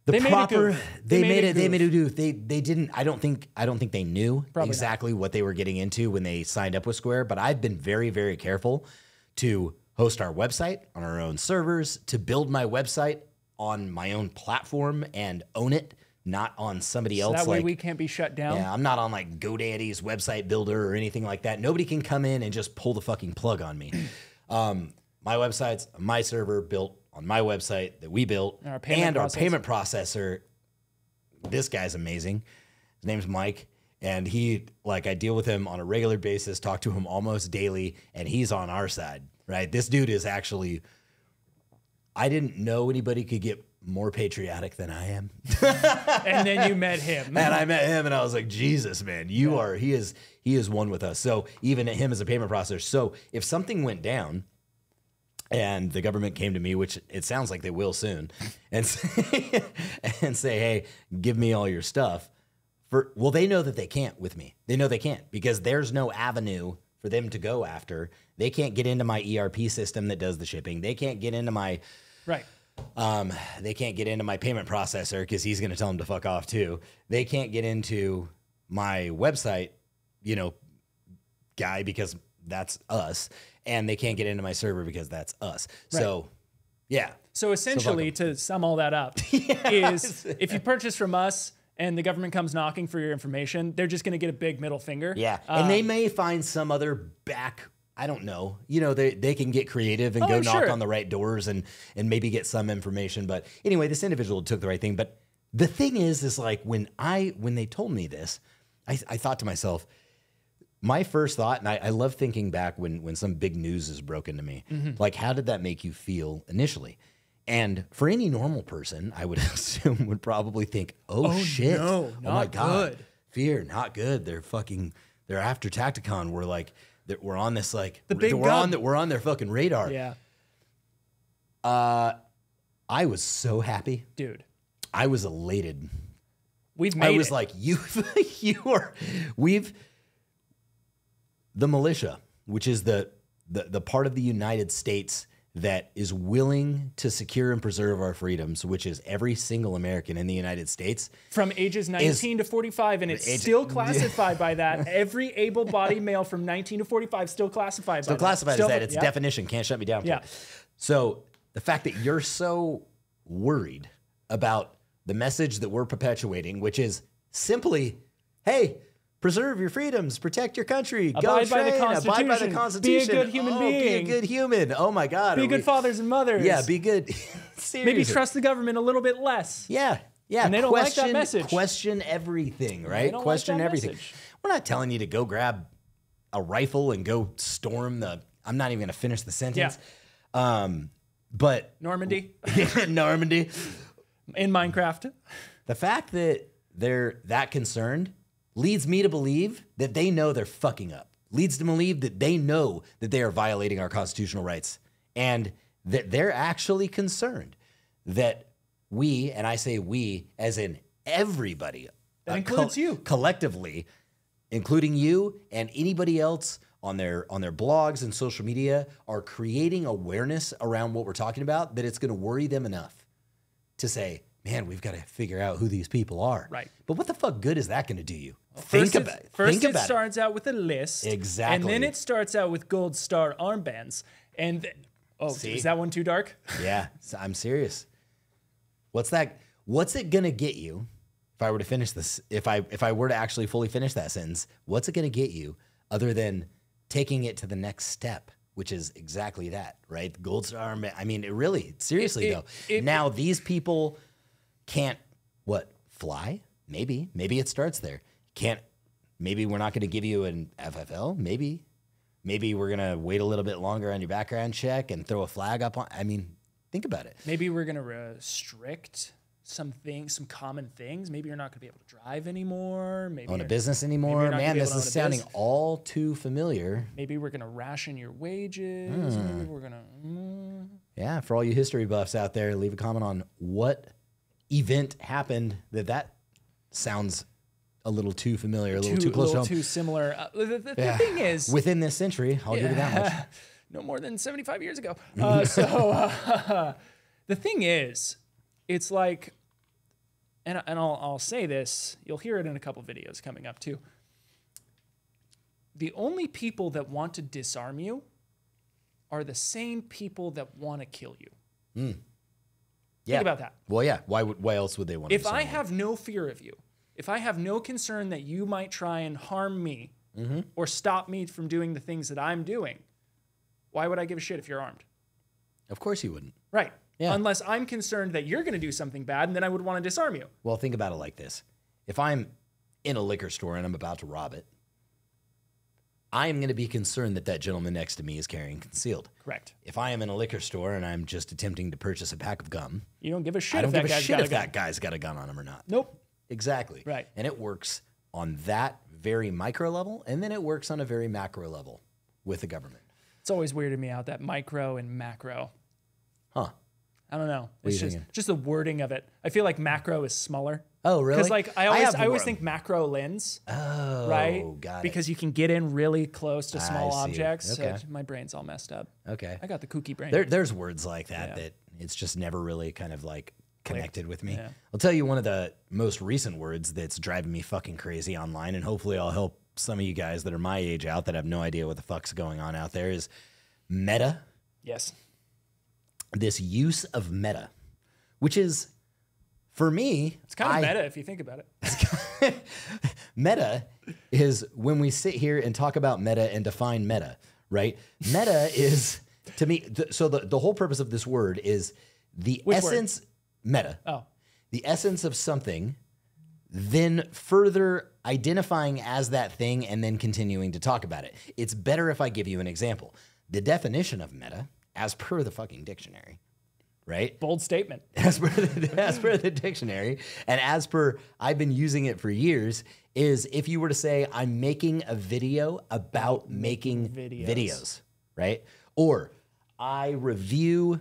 the proper. They made it do. They didn't. I don't think they knew exactly what they were getting into when they signed up with Square. But I've been very, very careful to host our website on our own servers, to build my website on my own platform and own it, not on somebody else. That way we can't be shut down. Yeah, I'm not on like GoDaddy's website builder or anything like that. Nobody can come in and just pull the fucking plug on me. My website's my server built on my website that we built, and our payment processor. This guy's amazing. His name's Mike. And I deal with him on a regular basis, talk to him almost daily, and he's on our side. Right, this dude is actually. I didn't know anybody could get more patriotic than I am. And then you met him, and I met him, and I was like, Jesus, man, you are. He is one with us. So even him as a payment processor. So if something went down, and the government came to me, which it sounds like they will soon, and say, hey, give me all your stuff. Well, they know that they can't with me. They know they can't because there's no avenue for them to go after. They can't get into my ERP system that does the shipping. They can't get into my they can't get into my payment processor because he's going to tell them to fuck off too. They can't get into my website, guy, because that's us, and they can't get into my server because that's us. Right. So, yeah. So essentially, to sum all that up, is if you purchase from us and the government comes knocking for your information, they're just going to get a big middle finger. Yeah. And they may find some other I don't know. They can get creative and go knock on the right doors and maybe get some information. But anyway, this individual took the right thing. But the thing is like when they told me this, I thought to myself, my first thought, and I love thinking back when some big news is broken to me, like how did that make you feel initially? And for any normal person, I would assume would probably think, oh shit. No, oh my God. Good. Fear, not good. They're after Tacticon. We're on this we're on their fucking radar. Yeah. I was so happy. Dude. I was elated. I was like, the militia, which is the part of the United States that is willing to secure and preserve our freedoms, which is every single American in the United States. From ages 19 to 45, and it's still classified by that. Every able-bodied male from 19 to 45 still classified by that. Still classified as that. It's a definition. Can't shut me down. Yeah. So the fact that you're so worried about the message that we're perpetuating, which is simply, hey, preserve your freedoms, protect your country, abide by the Constitution, be a good human being. Be a good human. Oh my God. Be good fathers and mothers. Yeah, be good. Maybe trust the government a little bit less. Yeah. Yeah. And they don't like that message. Question everything, right? Question everything. Message. We're not telling you to go grab a rifle and go storm I'm not even going to finish the sentence. Yeah. But Normandy. Normandy. In Minecraft. The fact that they're that concerned leads me to believe that they know they're fucking up. Leads to believe that they know that they are violating our constitutional rights. and that they're actually concerned that we, and I say we as in everybody, that includes you collectively, including you and anybody else on their blogs and social media, are creating awareness around what we're talking about, that it's going to worry them enough to say, man, we've got to figure out who these people are. Right. But what the fuck good is that going to do you? Well, think about it. First it starts out with a list. Exactly. And then it starts out with gold star armbands. And See? Is that one too dark? Yeah, I'm serious. What's that? What's it going to get you? If I were to finish this, if I were to actually fully finish that sentence, what's it going to get you other than taking it to the next step, which is exactly that, right? Gold star. I mean, it really, seriously though. Now these people can't fly? Maybe it starts there. Can't. Maybe we're not going to give you an FFL. Maybe we're going to wait a little bit longer on your background check and throw a flag up on. I mean, think about it. Maybe we're going to restrict some common things. Maybe you're not going to be able to drive anymore. Maybe own a business anymore. Man, this is sounding all too familiar. Maybe we're going to ration your wages. Maybe we're going to... Yeah, for all you history buffs out there, leave a comment on what event happened that sounds a little too familiar, a little too close to home. Too similar. The thing is... Within this century, I'll give you that much. No more than 75 years ago. The thing is, it's like, and I'll say this, you'll hear it in a couple videos coming up too. The only people that want to disarm you are the same people that want to kill you. Yeah. Think about that. Well, yeah. Why else would they want to disarm you? If I have no fear of you, if I have no concern that you might try and harm me or stop me from doing the things that I'm doing, why would I give a shit if you're armed? Of course you wouldn't. Right. Yeah. Unless I'm concerned that you're going to do something bad, and then I would want to disarm you. Well, think about it like this. If I'm in a liquor store and I'm about to rob it, I am going to be concerned that gentleman next to me is carrying concealed. Correct. If I am in a liquor store and I'm just attempting to purchase a pack of gum, you don't give a shit I don't if give that a guy's shit got if that guy's got a gun on him or not. Nope. Exactly. Right. And it works on that very micro level, and then it works on a very macro level with the government. It's always weirded me out, that micro and macro. Huh. I don't know. What are It's you thinking? just the wording of it. I feel like macro is smaller. Oh, really? Because like I always think macro lens. Oh, right? Got it. Because you can get in really close to small I see. objects. Okay. So my brain's all messed up. Okay. I got the kooky brain. There's words like that that it's just never really kind of like connected with me. Yeah. I'll tell you one of the most recent words that's driving me fucking crazy online, and hopefully I'll help some of you guys that are my age out that have no idea what the fuck's going on out there, is meta. Yes. This use of meta, which is, for me... It's kind of meta if you think about it. Meta is when we sit here and talk about meta and define meta, right? Meta is, to me, so the whole purpose of this word is the essence... Meta. Oh. The essence of something, then further identifying as that thing and then continuing to talk about it. It's better if I give you an example. The definition of meta, as per the fucking dictionary, right? Bold statement. As per the dictionary, and as per I've been using it for years, is if you were to say, I'm making a video about making videos, right? Or I review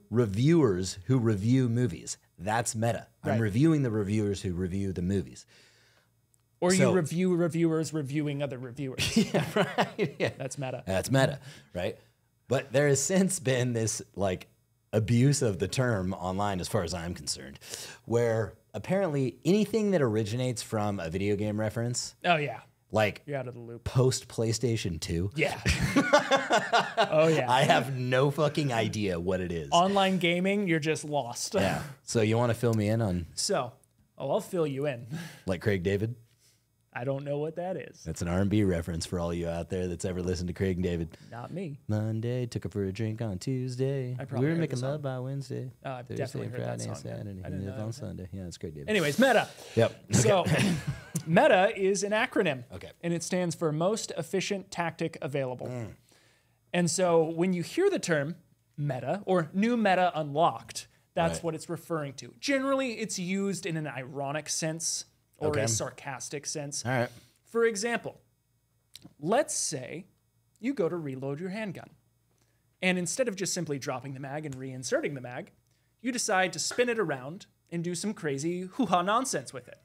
reviewers who review movies. That's meta. Right. I'm reviewing the reviewers who review the movies. Or you review reviewers reviewing other reviewers. Yeah, right. Yeah. That's meta. That's meta, right? But there has since been this like abuse of the term online, as far as I'm concerned, where apparently anything that originates from a video game reference, oh yeah, like you're out of the loop. Post PlayStation 2. Yeah. Oh yeah. I have no fucking idea what it is. Online gaming, you're just lost. Yeah. So you want to fill me in on? I'll fill you in. Like Craig David? I don't know what that is. That's an R&B reference for all you out there that's ever listened to Craig and David. Not me. Monday, took her for a drink on Tuesday. We were making love by Wednesday. Oh, I've Thursday, definitely heard Friday, that song. Saturday, I didn't know on that. Sunday. Yeah, it's Craig David. Anyways, meta. Yep. So meta is an acronym. Okay. And it stands for most efficient tactic available. And so when you hear the term meta or new meta unlocked, that's what it's referring to. Generally, it's used in an ironic sense or a sarcastic sense. All right. For example, let's say you go to reload your handgun. And instead of just simply dropping the mag and reinserting the mag, you decide to spin it around and do some crazy hoo-ha nonsense with it.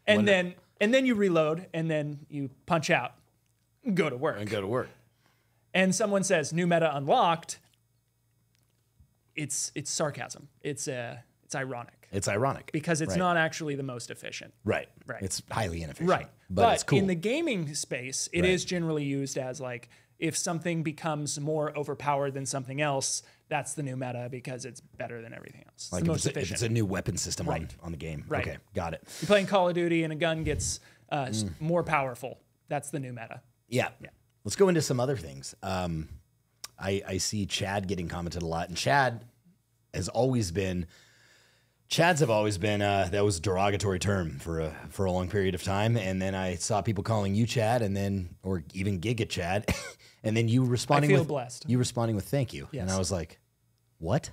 And then you reload, and then you punch out, go to work. And go to work. And someone says, new meta unlocked. It's sarcasm. It's ironic. It's ironic. Because it's not actually the most efficient. Right. Right. It's highly inefficient. Right. But it's cool. In the gaming space, it is generally used as like, if something becomes more overpowered than something else, that's the new meta because it's better than everything else. It's like the most if efficient. it's a new weapon system on the game. Right. Okay, got it. You're playing Call of Duty and a gun gets more powerful. That's the new meta. Yeah. Let's go into some other things. I see Chad getting commented a lot, and Chads have always been that was a derogatory term for a long period of time, and then I saw people calling you Chad, and then or even Giga Chad, and then you responding. I feel blessed. You responding with thank you, yes. And I was like, what?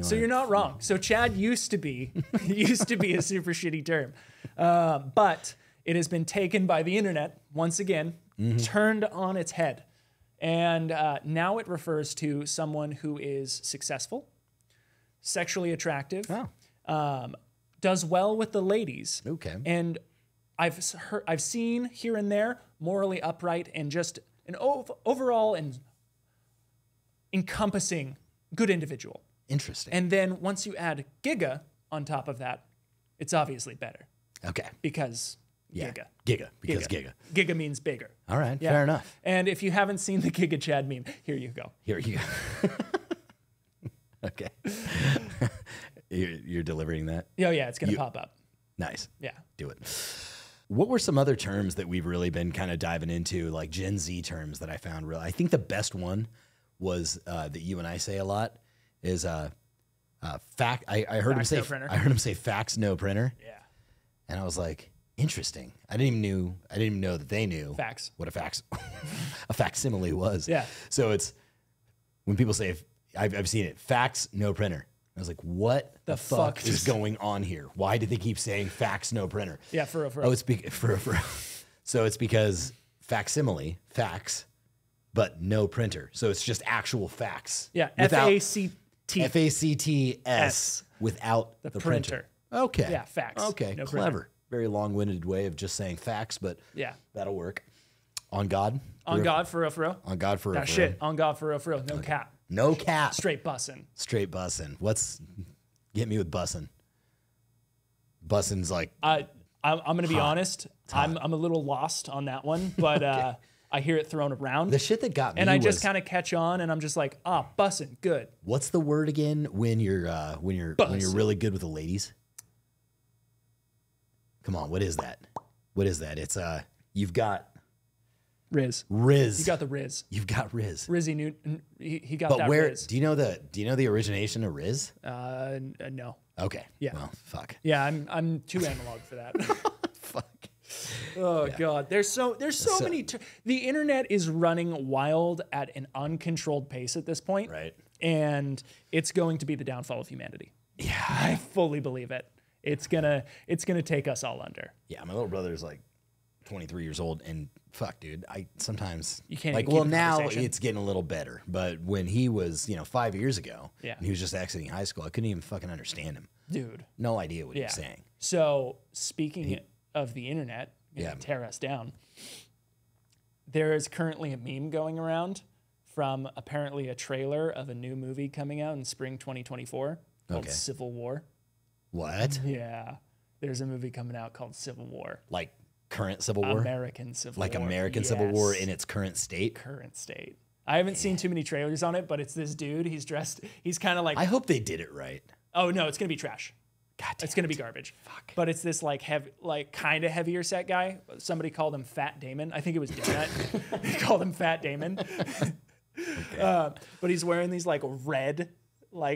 So you're not wrong. So Chad used to be a super shitty term, but it has been taken by the internet once again, turned on its head, and now it refers to someone who is successful, sexually attractive, does well with the ladies. Okay. And I've seen here and there morally upright and just an overall and encompassing good individual. Interesting. And then once you add Giga on top of that, it's obviously better. Okay. Because Giga. Giga. Giga means bigger. All right. Yeah. Fair enough. And if you haven't seen the Giga Chad meme, here you go. Here you go. Okay. You're delivering that? Oh, yeah. It's going to pop up. Nice. Yeah. Do it. What were some other terms that we've really been kind of diving into, like Gen Z terms that I found real? I think the best one was that you and I say a lot is fact. I heard him say. I heard him say fax no printer. Yeah. And I was like, interesting. I didn't even know that they knew fax. What a facsimile was. Yeah. So it's when people say I've seen it, fax no printer. I was like, what the fuck is going on here? Why did they keep saying fax no printer? Yeah, for real. Oh, it's so it's because facsimile, fax, but no printer. So it's just actual fax. Yeah, F-A-C-T-S without the printer. Okay. Yeah, fax. Okay, no clever. Printer. Very long-winded way of just saying fax, but that'll work. On God? On God, for real. On God, for real. That shit, on God, for real. No cap. No cap. Straight bussin'. Get me with bussin'. Bussin's like. I'm going to be honest. I'm a little lost on that one, but okay. I hear it thrown around. The shit that got me and I just kind of catch on, and I'm just like, bussin', good. What's the word again when you're really good with the ladies? Come on, what is that? It's you've got. Riz. You got the Riz. You've got Riz. Rizzy Newton. He got but that where, Riz. Do you know the origination of Riz? No. Okay. Yeah. Well, fuck. Yeah, I'm too analog for that. Fuck. Oh God. There's so many. The internet is running wild at an uncontrolled pace at this point. Right. And it's going to be the downfall of humanity. Yeah. I fully believe it. It's gonna take us all under. Yeah. My little brother's like 23 years old, and fuck, dude, I sometimes you can't like. Well, now it's getting a little better, but when he was 5 years ago, and he was just exiting high school, I couldn't even fucking understand him, dude. No idea what he was saying. So speaking of the internet, tear us down. There is currently a meme going around from apparently a trailer of a new movie coming out in spring 2024 called Civil War. What? Yeah, there's a movie coming out called Civil War. Like. Current Civil War? American Civil War. Like American Civil War in its current state? Current state. I haven't seen too many trailers on it, but it's this dude. He's kind of like... I hope they did it right. Oh, no, it's going to be trash. God damn it's going to be garbage. Fuck. But it's this kind of heavier set guy. Somebody called him Fat Damon. I think it was Donut. He called him Fat Damon. Okay. But he's wearing these red,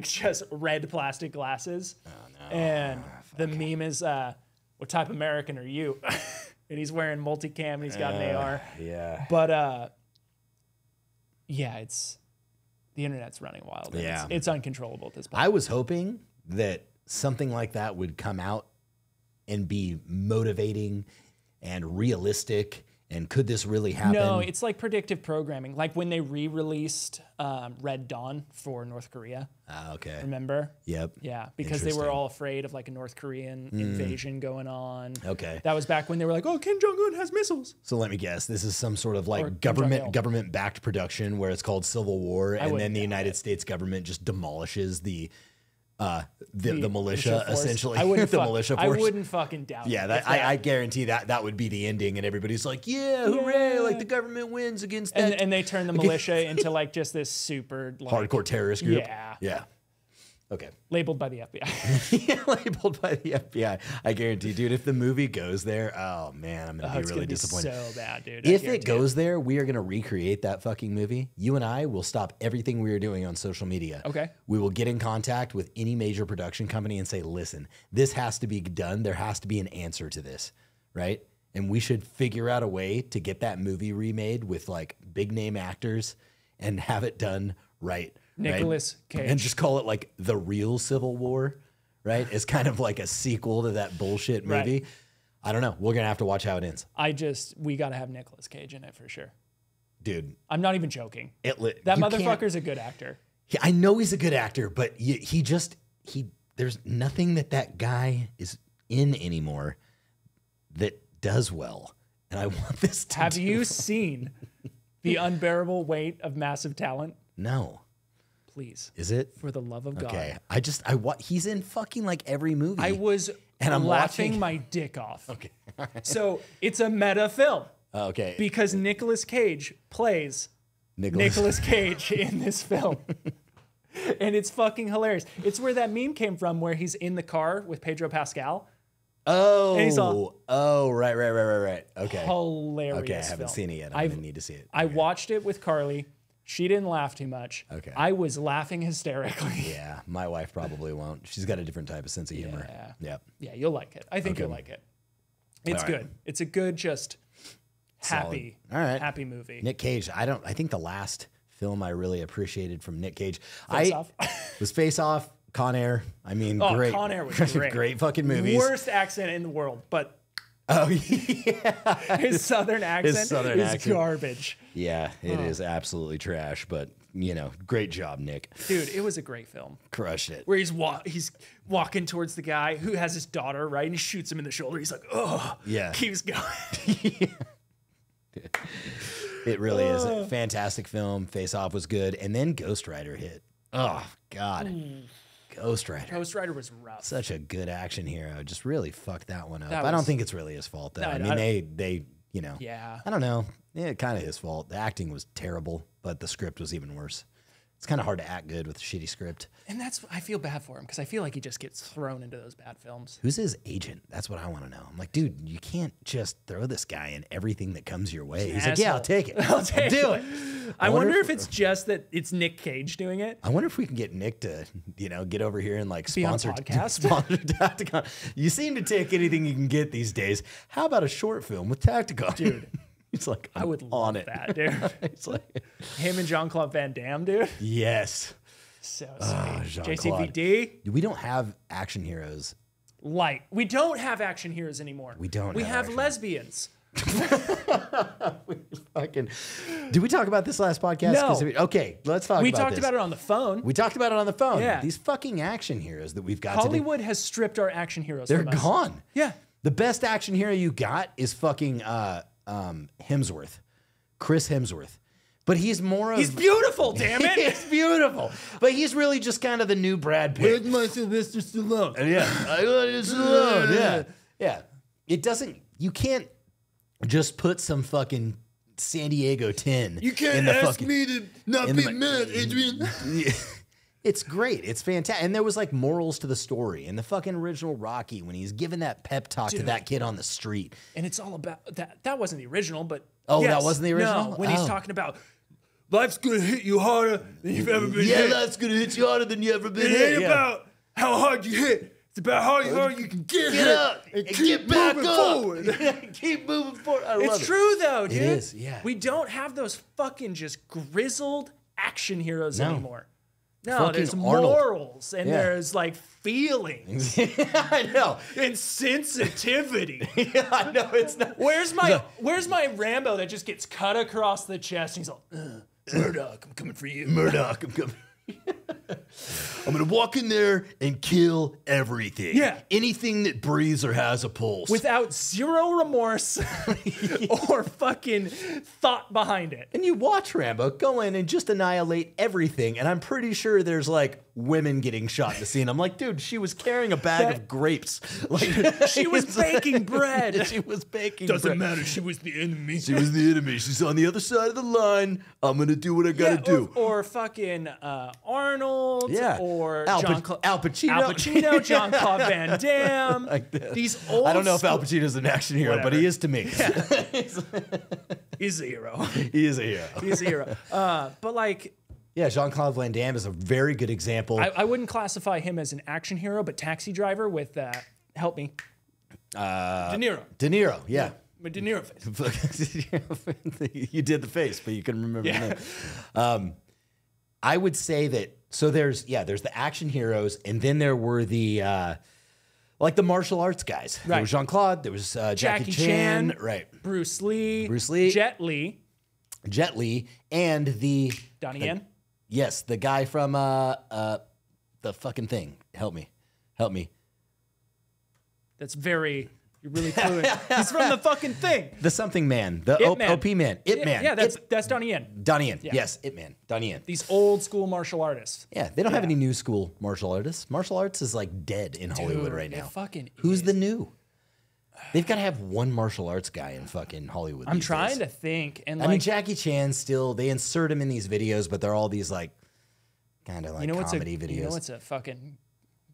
just red plastic glasses. Oh, no. And the meme is, what type of American are you? And he's wearing multicam and he's got an AR. Yeah. But it's the internet's running wild. Yeah. It's uncontrollable at this point. I was hoping that something like that would come out and be motivating and realistic And could this really happen? No, it's like predictive programming. Like when they re-released Red Dawn for North Korea. Okay. Remember? Yep. Yeah, because they were all afraid of like a North Korean invasion going on. Okay. That was back when they were like, oh, Kim Jong-un has missiles. So let me guess. This is some sort of like government-backed production where it's called Civil War, and then the United States government just demolishes the militia, essentially. The militia force. I wouldn't fucking doubt it. Yeah, I guarantee that would be the ending, and everybody's like, yeah, hooray, like the government wins against that. And they turn the militia into like just this super like, hardcore terrorist group. Yeah. Yeah. Okay. Labeled by the FBI. Yeah, labeled by the FBI. I guarantee, dude, if the movie goes there, oh man, I'm going to be really disappointed. So bad, dude. If it goes there, we are going to recreate that fucking movie. You and I will stop everything we are doing on social media. Okay. We will get in contact with any major production company and say, listen, this has to be done. There has to be an answer to this, right? And we should figure out a way to get that movie remade with like big name actors and have it done right. Nicolas Cage. And just call it like The Real Civil War, right? It's kind of like a sequel to that bullshit movie. Right. I don't know. We're going to have to watch how it ends. We got to have Nicolas Cage in it for sure. Dude. I'm not even joking. That motherfucker's a good actor. I know he's a good actor, but there's nothing that guy is in anymore that does well. And I want this to Have you seen The Unbearable Weight of Massive Talent? No. Please. Is it? For the love of God. Okay. He's in fucking like every movie. I was laughing my dick off. Okay. So it's a meta film. Okay. Because Nicolas Cage plays Nicolas Cage in this film. And it's fucking hilarious. It's where that meme came from where he's in the car with Pedro Pascal. Oh, and he's right. Okay. Hilarious. Okay, I haven't seen it yet. I need to see it. I watched it with Carly. She didn't laugh too much. Okay. I was laughing hysterically. Yeah, my wife probably won't. She's got a different type of sense of humor. Yeah. Yeah, you'll like it. I think you'll like it. It's good. It's a good, just happy, happy movie. Nick Cage. I think the last film I really appreciated from Nick Cage was Face Off, Con Air. I mean, great. Con Air was great. Great fucking movies. Worst accent in the world, but yeah. His southern accent is garbage. Yeah, it is absolutely trash, but great job, Nick. Dude, it was a great film. Crushed it. Where he's walking towards the guy who has his daughter, right? And he shoots him in the shoulder. He's like, oh, yeah. Keeps going. It really is a fantastic film. Face Off was good. And then Ghost Rider hit. Oh, God. Ghost Rider. Ghost Rider was rough. Such a good action hero. Just really fucked that one up. I don't think it's really his fault, though. I mean, they yeah. I don't know. Yeah, kind of his fault. The acting was terrible, but the script was even worse. It's kind of hard to act good with a shitty script. And I feel bad for him because I feel like he just gets thrown into those bad films. Who's his agent? That's what I want to know. I'm like, dude, you can't just throw this guy in everything that comes your way. He's like, yeah, I'll take it. I'll do it. I wonder if it's just that it's Nick Cage doing it. I wonder if we can get Nick to, get over here and like sponsor Tacticon. You seem to take anything you can get these days. How about a short film with Tacticon? Dude. It's like, I would love that, dude. It's like him and Jean-Claude Van Damme, dude. Yes. So sweet. JCVD. We don't have action heroes. We don't have action heroes anymore. We don't. We have lesbians. Did we talk about this last podcast? No. Okay, let's talk about this. We talked about it on the phone. We talked about it on the phone. Yeah. These fucking action heroes that we've got Hollywood has stripped our action heroes They're from us. gone. Yeah. The best action hero you got is fucking Hemsworth. Chris Hemsworth. But he's more of... He's beautiful, damn it! He's beautiful. But he's really just kind of the new Brad Pitt. Where's my Sylvester Stallone? Yeah. I got Stallone. Yeah. Yeah. It doesn't... You can't just put some fucking San Diego 10 You can't ask me to not be mad, Adrian. It's great. It's fantastic. And there was like morals to the story. And the fucking original Rocky, when he's giving that pep talk to that kid on the street. And it's all about that. That wasn't the original, but that wasn't the original? No, when he's talking about life's gonna hit you harder than you've ever been hit. Yeah, life's gonna hit you harder than you ever been hit. It ain't about how hard you hit. It's about how hard you can get up and keep back moving forward. Keep moving forward. I love it. It's true though, dude. It is, yeah. We don't have those fucking just grizzled action heroes anymore. No, there's morals and there's like feelings. I know. And sensitivity. Yeah, I know. It's not. Where's my Rambo that just gets cut across the chest and he's like, Murdoch, I'm coming for you. Murdoch, I'm coming. I'm gonna walk in there and kill everything. Yeah. Anything that breathes or has a pulse. Without zero remorse or fucking thought behind it. And you watch Rambo go in and just annihilate everything. And I'm pretty sure there's like women getting shot in the scene. I'm like, dude, she was carrying a bag of grapes. Like, she was baking bread. She was baking Doesn't bread. matter. She was the enemy. She was the enemy. She's on the other side of the line. I'm gonna do what I gotta do. Or fucking Arnold. Yeah. Or Al Pacino. Pacino, Jean-Claude Van Damme. like this. These old. I don't know if Al Pacino's an action hero, but he is to me. He's a hero. He is a hero. He's a hero. But like. Yeah, Jean-Claude Van Damme is a very good example. I wouldn't classify him as an action hero, but Taxi Driver with help me. De Niro. De Niro, yeah. With De Niro face. You did the face, but you couldn't remember the name. I would say that, so there's the action heroes, and then there were the like the martial arts guys. Right. There was Jean-Claude, there was Jackie Chan, right. Bruce Lee, Jet Li, and the Donnie Yen. Yes, the guy from the fucking thing. Help me. That's very. You're really fluent. He's from the fucking thing. The something man. The OP man. It man. Yeah, that's Donnie Yen. Donnie Yen. Yeah. Yes, It man. Donnie Yen. These old school martial artists. Yeah, they don't have any new school martial artists. Martial arts is like dead in Hollywood right now. Fucking Who's the new? They've got to have one martial arts guy in fucking Hollywood. I'm trying to think. And I mean, Jackie Chan still, they insert him in these videos, but they're all these like kind of like comedy videos. You know what's a fucking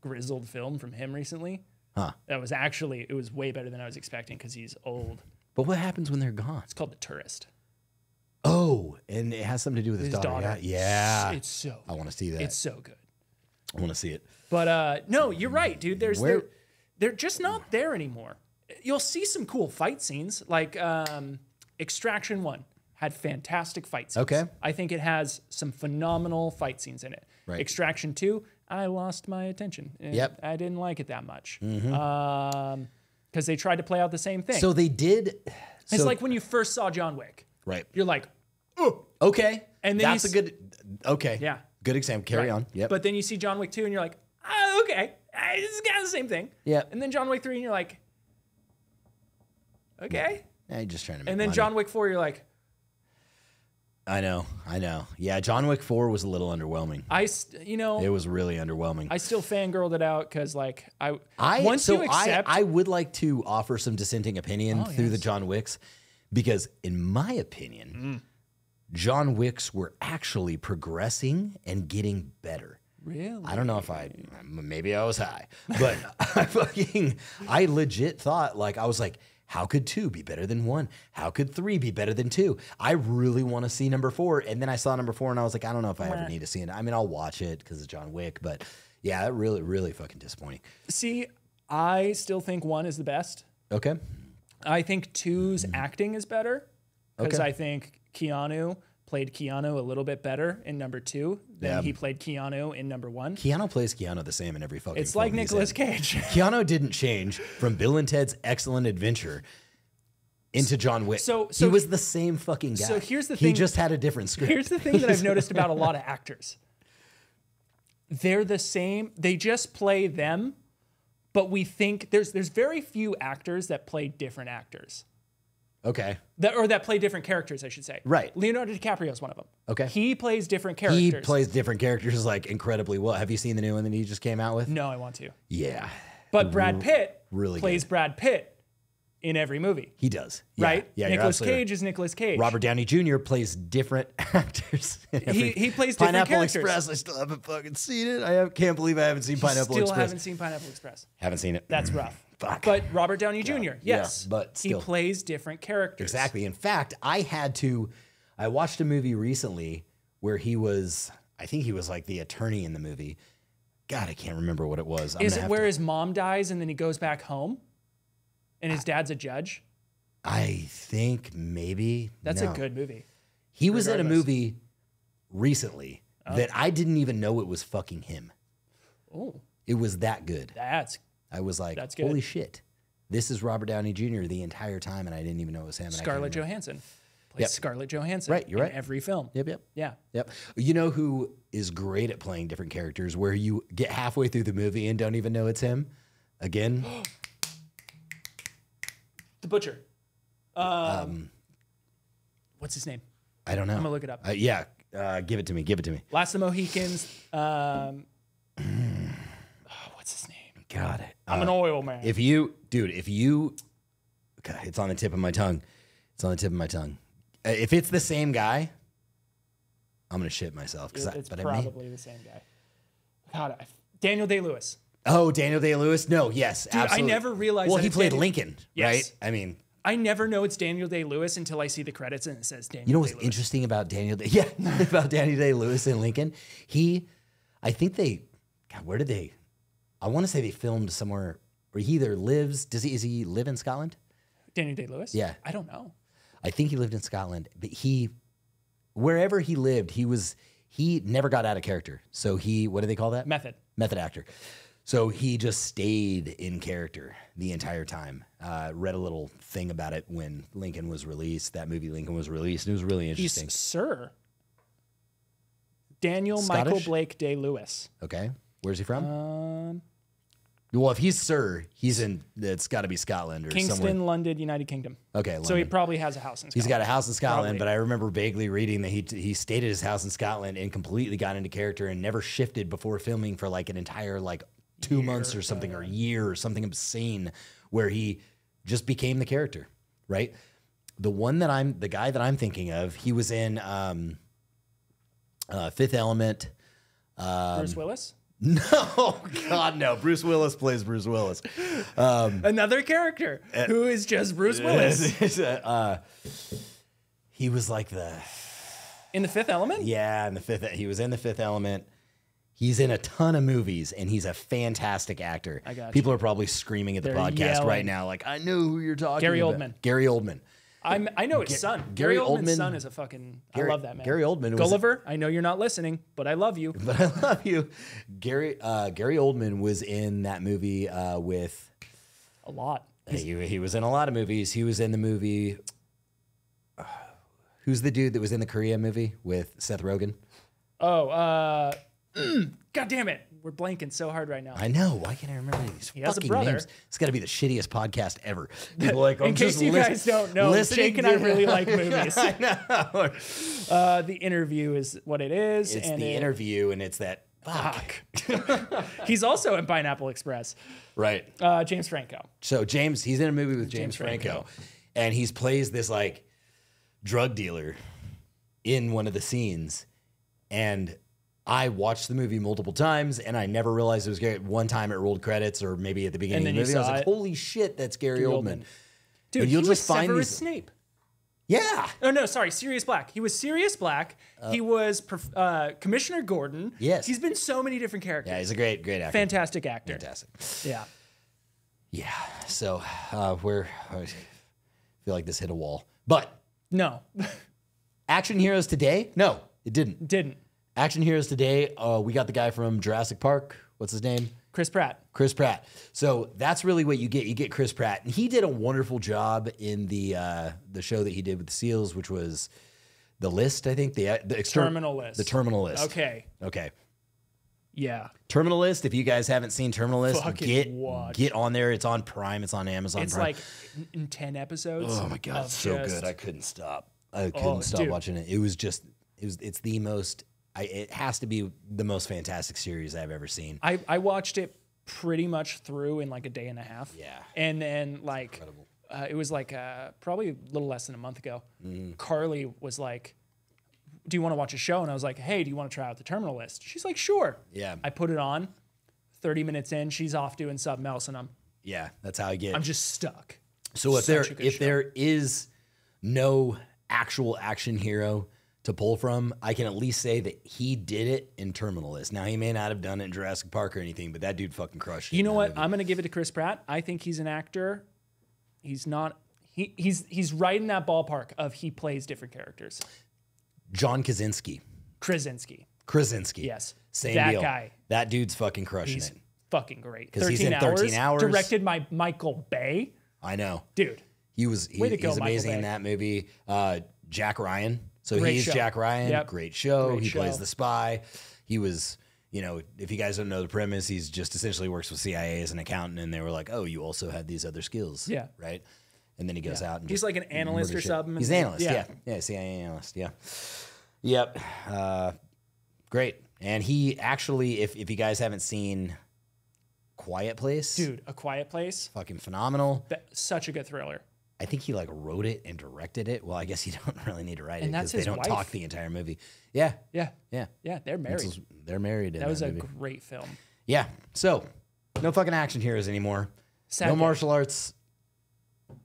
grizzled film from him recently? Huh. That was actually, it was way better than I was expecting because he's old. But what happens when they're gone? It's called The Tourist. Oh, and it has something to do with his daughter. Yeah. It's so good. I want to see that. It's so good. I want to see it. But no, you're right, dude. They're just not there anymore. You'll see some cool fight scenes, like Extraction 1 had fantastic fight scenes. Okay. I think it has some phenomenal fight scenes in it. Right. Extraction 2, I lost my attention. Yep. I didn't like it that much. Because they tried to play out the same thing. So they did. It's like when you first saw John Wick. Right. You're like, oh. Okay. And then that's a good. Okay. Yeah. Good example. Carry on. Yep. But then you see John Wick 2 and you're like, okay, this is kind of the same thing. Yeah. And then John Wick 3 and you're like, okay. You're just trying to make And then money. John Wick 4, you're like, I know. Yeah, John Wick 4 was a little underwhelming. It was really underwhelming. I still fangirled it out because, like, I would like to offer some dissenting opinion through the John Wicks, because in my opinion, John Wicks were actually progressing and getting better. Really? I don't know if maybe I was high, but I legit thought, like, I was like, how could 2 be better than 1? How could 3 be better than 2? I really want to see number 4. And then I saw number 4 and I was like, I don't know if I ever need to see it. I mean, I'll watch it because it's John Wick, but yeah, it really, really fucking disappointing. See, I still think 1 is the best. Okay. I think 2's acting is better because Okay. I think Keanu played Keanu a little bit better in number 2 than he played Keanu in number 1. Keanu plays Keanu the same in every fucking It's like film he's Nicolas in. Cage. Keanu didn't change from Bill and Ted's Excellent Adventure into John Wick. So he was the same fucking guy. So here's the He thing. just had a different script. Here's the thing that I've noticed about a lot of actors. They're the same. They just play them, but we think there's very few actors that play different actors. Okay. That play different characters, I should say. Right. Leonardo DiCaprio is one of them. Okay. He plays different characters. He plays different characters like incredibly well. Have you seen the new one that he just came out with? No, I want to. Yeah. But Brad Pitt really plays good. Brad Pitt in every movie. He does. Yeah. Right? Yeah. you're Nicolas absolutely Cage is Nicolas Cage. right. Robert Downey Jr. plays different actors. He plays different Pineapple characters. Express. I still haven't fucking seen it. Can't believe I haven't seen Pineapple Still Express. haven't seen Pineapple Express. Haven't seen it. That's rough. Fuck. But Robert Downey Jr., yes. but still. He plays different characters. Exactly. In fact, I watched a movie recently where I think he was like the attorney in the movie. God, I can't remember what it was. Is it where his mom dies and then he goes back home and his dad's a judge? I think maybe. That's No. a good movie. He was in a regardless. movie recently that I didn't even know it was fucking him. Oh. It was that good. I was like, holy shit. This is Robert Downey Jr. the entire time, and I didn't even know it was him. Scarlett Johansson. Plays Scarlett Johansson. Right, you're right. In every film. Yep. Yeah. Yep. You know who is great at playing different characters where you get halfway through the movie and don't even know it's him? Again. The Butcher. What's his name? I don't know. I'm going to look it up. Give it to me. Give it to me. Last of the Mohicans. What's his name? God. I'm an oil man. God, it's on the tip of my tongue. It's on the tip of my tongue. If it's the same guy, I'm going to shit myself. It's probably the same guy. God, Daniel Day-Lewis. Oh, Daniel Day-Lewis? No, yes, dude, absolutely. I never realized Well, he played Lincoln, right? I mean... I never know it's Daniel Day-Lewis until I see the credits and it says Daniel Day-Lewis. You know what's interesting about Daniel Day-Lewis in Lincoln? I think they... God, where did they... I want to say they filmed somewhere where he either lives... Does he live in Scotland? Daniel Day-Lewis? Yeah. I don't know. I think he lived in Scotland, but wherever he lived, he never got out of character. So what do they call that? Method actor. So he just stayed in character the entire time. Read a little thing about it when Lincoln was released. That movie Lincoln was released. And it was really interesting. He's Sir Daniel Scottish? Michael Blake Day-Lewis. Okay. Where's he from? Well, if he's Sir, it's got to be Scotland or Kingston, somewhere. London, United Kingdom. Okay, London. So he probably has a house in Scotland. He's got a house in Scotland, Probably. but I remember vaguely reading that he stayed at his house in Scotland and completely got into character and never shifted before filming for like an entire 2 months or something, or a year or something obscene, where he just became the character, right? The guy that I'm thinking of, he was in Fifth Element. Bruce Willis? No, God, no. Bruce Willis plays Bruce Willis. Another character who is just Bruce Willis. He was like in the Fifth Element? Yeah, he was in the Fifth Element. He's in a ton of movies, and he's a fantastic actor. I got People are probably screaming at the podcast right now, like, I know who you're talking Gary about. Oldman. Gary Oldman. I know his son. Gary Oldman's son is a fucking... I love that man. Gary Oldman. Gulliver, I know you're not listening, but I love you. But I love you. Gary Oldman was in that movie with... A lot. He was in a lot of movies. He was in the movie... who's the dude that was in the Korea movie with Seth Rogen? Oh, God damn it. We're blanking so hard right now. I know. Why can't I remember these fucking names? It's got to be the shittiest podcast ever. People like, in case you guys don't know, Jake and I really like movies. I know. The Interview is what it is. It's The Interview, and it's that fuck. He's also in Pineapple Express. Right. James Franco. So he's in a movie with James Franco, and he plays this drug dealer in one of the scenes, and I watched the movie multiple times, and I never realized it was Gary. One time it rolled credits, or maybe at the beginning of the movie, I was like, holy shit, that's Gary Oldman. Dude, you'll just find Severus Snape. Yeah. Oh, no, sorry, Sirius Black. He was Sirius Black. He was Commissioner Gordon. Yes. He's been so many different characters. Yeah, he's a great actor. Fantastic actor. Fantastic. Yeah. Yeah, so I feel like this hit a wall. But... No. Action heroes today? No, it didn't. Didn't. Action heroes today, we got the guy from Jurassic Park. What's his name? Chris Pratt. Chris Pratt. So that's really what you get. You get Chris Pratt. And he did a wonderful job in the show that he did with the SEALs, which was The List, I think. The Terminal List. The Terminal List. Okay. Yeah. Terminal List. If you guys haven't seen Terminal List, get on there. It's on Prime. It's on Amazon It's Prime. like in 10 episodes. Oh my God, it's so good. I couldn't stop. I couldn't stop watching it. It's the most... it has to be the most fantastic series I've ever seen. I watched it pretty much through in like a day and a half. Yeah. And then it was probably a little less than a month ago. Carly was like, do you want to watch a show? And I was like, hey, do you want to try out the Terminal List? She's like, sure. Yeah. I put it on. 30 minutes in, she's off doing something else, and that's how I get. I'm just stuck. So if there is no actual action hero to pull from, I can at least say that he did it in Terminal List. Now, he may not have done it in Jurassic Park or anything, but that dude fucking crushed it. You know what? I'm going to give it to Chris Pratt. I think he's an actor. He's not... He's right in that ballpark of he plays different characters. John Krasinski. Krasinski. Krasinski. Yes. Same that deal. guy. That dude's fucking crushing it. Fucking great. 'Cause he's in 13 hours. Directed by Michael Bay. I know. Dude. He's amazing in that movie. Jack Ryan. So Great he's show. Jack Ryan. Yep. Great show. Great He show. plays the spy. He was, you know, if you guys don't know the premise, he's just essentially works with CIA as an accountant, and they were like, oh, you also had these other skills. Yeah. Right? And then he goes out and He's just like an analyst or murders shit. something. He's an analyst, yeah. Yeah, CIA analyst, yeah. Yep. Great. And he actually, if you guys haven't seen Quiet Place. Dude, A Quiet Place. Fucking phenomenal. Such a good thriller. I think he like wrote it and directed it. Well, I guess you don't really need to write And it that's because they his don't wife. talk the entire movie. Yeah. Yeah. Yeah. Yeah, they're married. They're married in That was a movie. great film. Yeah. So, no fucking action heroes anymore. Sad no day. martial arts.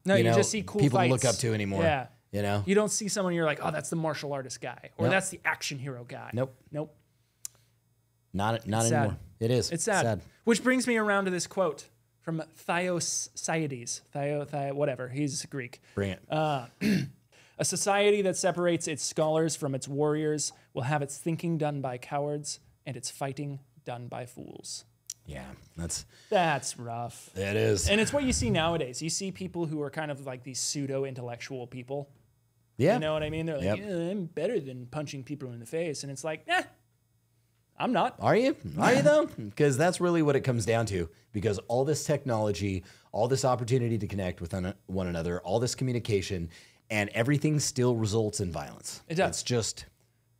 No, you know, just see cool people fights. to look up to anymore. Yeah. You know? You don't see someone you're like, oh, that's the martial artist guy. Or Nope. that's the action hero guy. Nope. Nope. Not sad. anymore. It is. It's sad. Which brings me around to this quote from Thucydides. Whatever. He's Greek. Bring it. A society that separates its scholars from its warriors will have its thinking done by cowards and its fighting done by fools. Yeah. That's rough. It is. And it's what you see nowadays. You see people who are kind of like these pseudo-intellectual people. Yeah. You know what I mean? They're like, Yep. yeah, I'm better than punching people in the face. And it's like, I'm not. Are you? Are you though? Because that's really what it comes down to. Because all this technology, all this opportunity to connect with one another, all this communication, and everything still results in violence. It does. It's just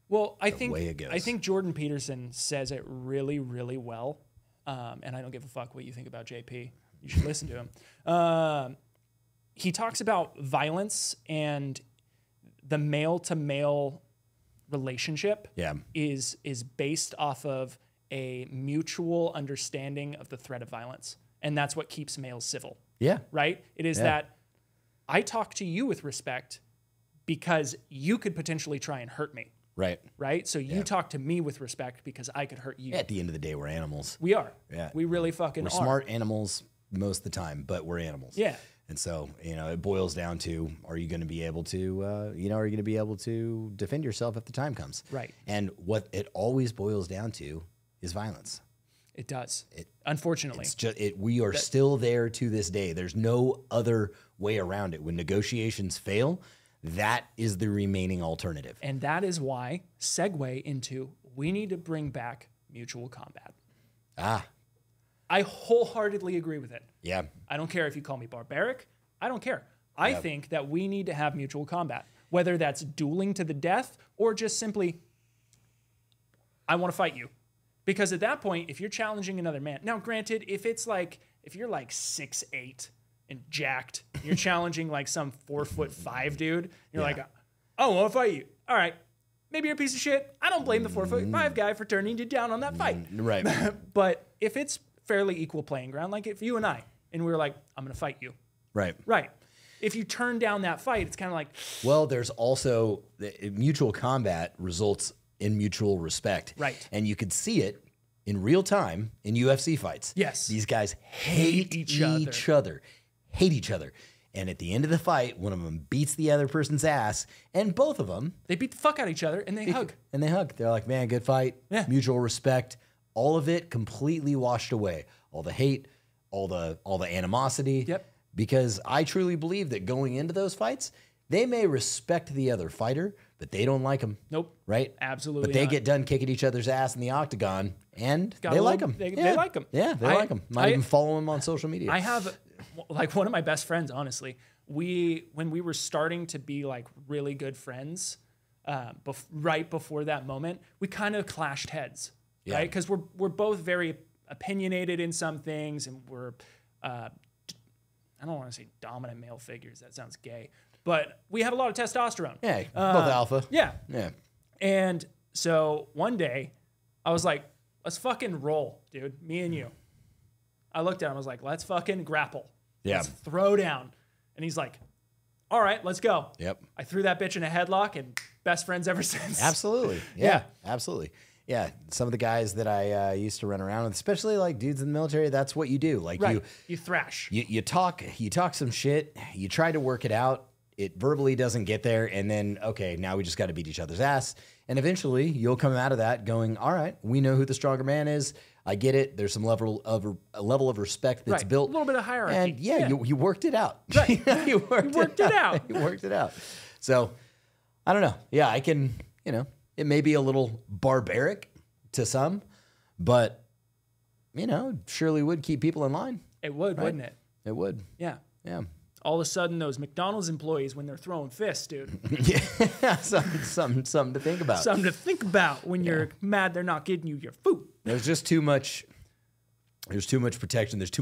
Well, I way it goes. think Jordan Peterson says it really, really well. And I don't give a fuck what you think about JP. You should listen to him. He talks about violence and the male-to-male relationship is based off of a mutual understanding of the threat of violence. And that's what keeps males civil. Yeah. Right? It is that I talk to you with respect because you could potentially try and hurt me. Right. Right? So you talk to me with respect because I could hurt you. At the end of the day, we're animals. We are. Yeah. We really fucking We're are. smart animals most of the time, but we're animals. Yeah. And so, you know, it boils down to, are you going to be able to, defend yourself if the time comes? Right. And what it always boils down to is violence. It does. Unfortunately. It's just, we are still there to this day. There's no other way around it. When negotiations fail, that is the remaining alternative. And that is why, segue into, we need to bring back mutual combat. I wholeheartedly agree with it. Yeah. I don't care if you call me barbaric. I don't care. I think that we need to have mutual combat, whether that's dueling to the death or just simply, I want to fight you. Because at that point, if you're challenging another man, now granted, if you're like 6'8" and jacked, you're challenging like some 4'5" dude, you're like, oh, I want to fight you. All right. Maybe you're a piece of shit. I don't blame the 4'5" guy for turning you down on that fight. Right. But if it's fairly equal playing ground, like if you and I, and we were like, I'm going to fight you. Right. Right. If you turn down that fight, it's kind of like. Well, there's also mutual combat results in mutual respect. Right. And you could see it in real time in UFC fights. Yes. These guys hate each other. Hate each other. And at the end of the fight, one of them beats the other person's ass, and both of them. They beat the fuck out of each other, and they hug. And they hug. They're like, man, good fight. Yeah. Mutual respect. All of it completely washed away. All the hate, all the animosity. Yep. Because I truly believe that going into those fights, they may respect the other fighter, but they don't like him. Nope. Right? Absolutely But they not. get done kicking each other's ass in the octagon, and Got they a like little- him. they like him. Yeah, they like him. Might even follow him on social media. I have, like, one of my best friends, honestly, when we were starting to be, like, really good friends, right before that moment, we kind of clashed heads, right? Because we're both very opinionated in some things, and we're, I don't want to say dominant male figures. That sounds gay. But we have a lot of testosterone. Yeah, both alpha. Yeah. Yeah. And so one day, I was like, let's fucking roll, dude. Me and you. I looked at him. I was like, let's fucking grapple. Yeah. Let's throw down. And he's like, all right, let's go. Yep. I threw that bitch in a headlock, and best friends ever since. Absolutely. Yeah, absolutely. Yeah, some of the guys that I used to run around with, especially like dudes in the military, that's what you do. Like you thrash. You talk some shit. You try to work it out. It verbally doesn't get there, and then okay, now we just got to beat each other's ass. And eventually you'll come out of that going, all right, we know who the stronger man is. I get it. There's some level of respect that's built. A little bit of hierarchy. And you worked it out. Right. You worked it out. You worked it out. So I don't know. Yeah, I can, it may be a little barbaric to some, but, surely would keep people in line. It would, right? wouldn't it? It would. Yeah. Yeah. All of a sudden, those McDonald's employees, when they're throwing fists, dude. Yeah, something to think about. Something to think about when you're mad they're not getting you your food. There's just too much. There's too much protection. There's too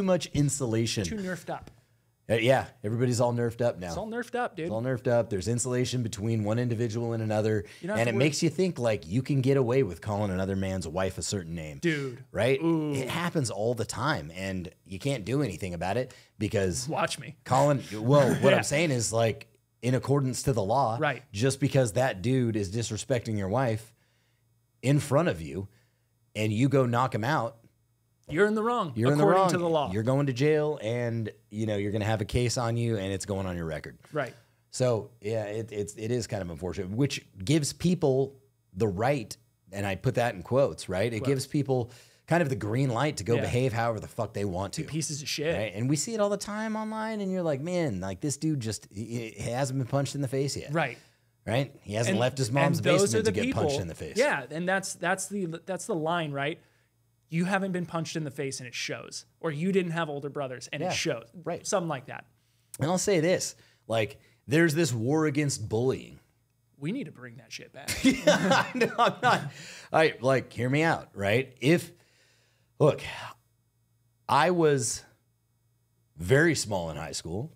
much insulation. Too nerfed up. Yeah, everybody's all nerfed up now. It's all nerfed up, dude. It's all nerfed up. There's insulation between one individual and another, and it makes you think like you can get away with calling another man's wife a certain name, dude. Right? Ooh. It happens all the time, and you can't do anything about it because watch me. Calling. Well, what I'm saying is like in accordance to the law, right? Just because that dude is disrespecting your wife in front of you, and you go knock him out. You're in the wrong. You're in the wrong. According to the law. You're going to jail, and you're going to have a case on you, and it's going on your record. Right. So yeah, it is kind of unfortunate, which gives people the right, and I put that in quotes, right? It gives people kind of the green light to go behave however the fuck they want to. Pieces of shit. Right? And we see it all the time online, and you're like, man, like this dude he hasn't been punched in the face yet. Right. Right. He hasn't left his mom's basement to get punched in the face. Yeah, and that's the line, right? You haven't been punched in the face and it shows. Or you didn't have older brothers and it shows. Right. Something like that. And I'll say this, like, there's this war against bullying. We need to bring that shit back. No, I'm not. All right, like, hear me out, right? Look, I was very small in high school.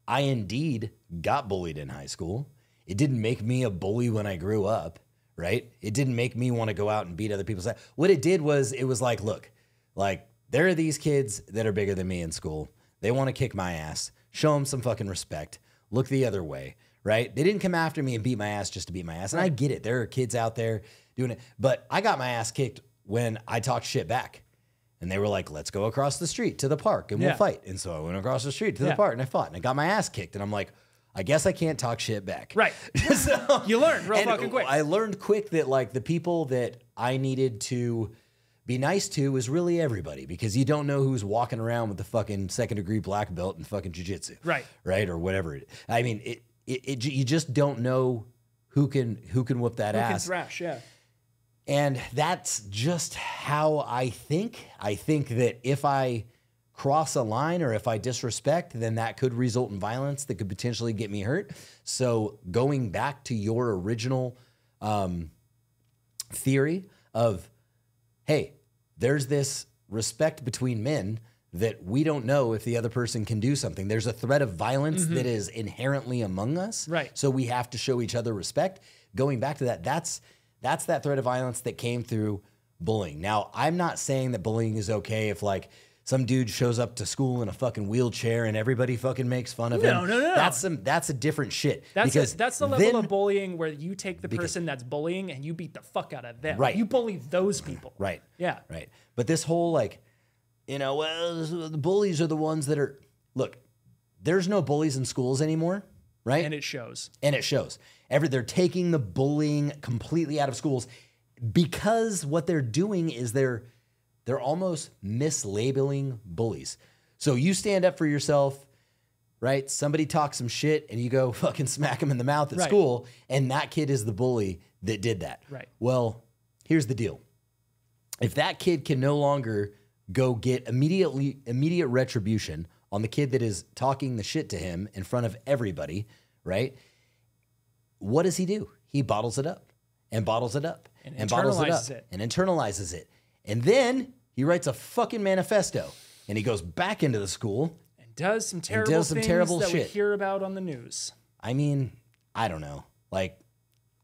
I indeed got bullied in high school. It didn't make me a bully when I grew up. Right? It didn't make me want to go out and beat other people's ass. What it did was it was like, look, like there are these kids that are bigger than me in school. They want to kick my ass. Show them some fucking respect. Look the other way, right? They didn't come after me and beat my ass just to beat my ass. And I get it. There are kids out there doing it. But I got my ass kicked when I talked shit back. And they were like, let's go across the street to the park and we'll fight. And so I went across the street to the park and I fought. And I got my ass kicked. And I'm like, I guess I can't talk shit back. Right. So, you learned real fucking quick. I learned quick that like the people that I needed to be nice to was really everybody, because you don't know who's walking around with the fucking 2nd degree black belt and fucking jiu-jitsu. Right. Right. Or whatever. I mean, you just don't know who can whoop that ass. Who can thrash, yeah. And that's just how I think. I think that if I cross a line or if I disrespect, then that could result in violence that could potentially get me hurt. So going back to your original theory of, hey, there's this respect between men that we don't know if the other person can do something. There's a threat of violence that is inherently among us. Right. So we have to show each other respect. Going back to that, that's that threat of violence that came through bullying. Now, I'm not saying that bullying is okay if like some dude shows up to school in a fucking wheelchair and everybody fucking makes fun of him. No. That's a different shit. That's the level of bullying where you take the person that's bullying and you beat the fuck out of them. Right. You bully those people. Right. Yeah. Right. But this whole like, well, the bullies are the ones that are, look, there's no bullies in schools anymore, right? And it shows. They're taking the bullying completely out of schools because what they're doing is they're almost mislabeling bullies. So you stand up for yourself, right? Somebody talks some shit and you go fucking smack them in the mouth at school, and that kid is the bully that did that. Right. Well, here's the deal. If that kid can no longer go get immediate retribution on the kid that is talking the shit to him in front of everybody, right? What does he do? He bottles it up and bottles it up and bottles it up and internalizes it. And then he writes a fucking manifesto and he goes back into the school and does some terrible things that we hear about on the news. I mean, I don't know. Like,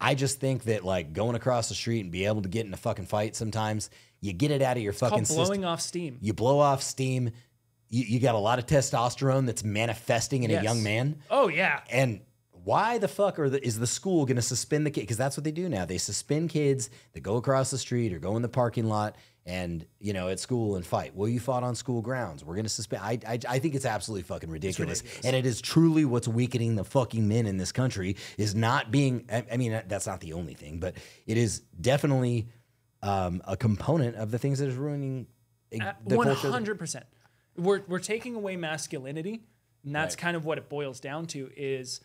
I just think that like going across the street and be able to get in a fucking fight sometimes, you get it out of your fucking system. Blowing off steam. You blow off steam. You got a lot of testosterone that's manifesting in a young man. Oh, yeah. And why the fuck is the school going to suspend the kid? Because that's what they do now. They suspend kids that go across the street or go in the parking lot and, you know, at school and fight. Well, you fought on school grounds. We're going to suspend. I think it's absolutely fucking ridiculous. And it is truly what's weakening the fucking men in this country is not being, I mean, that's not the only thing, but it is definitely a component of the things that is ruining the 100%. We're taking away masculinity. And that's kind of what it boils down to is,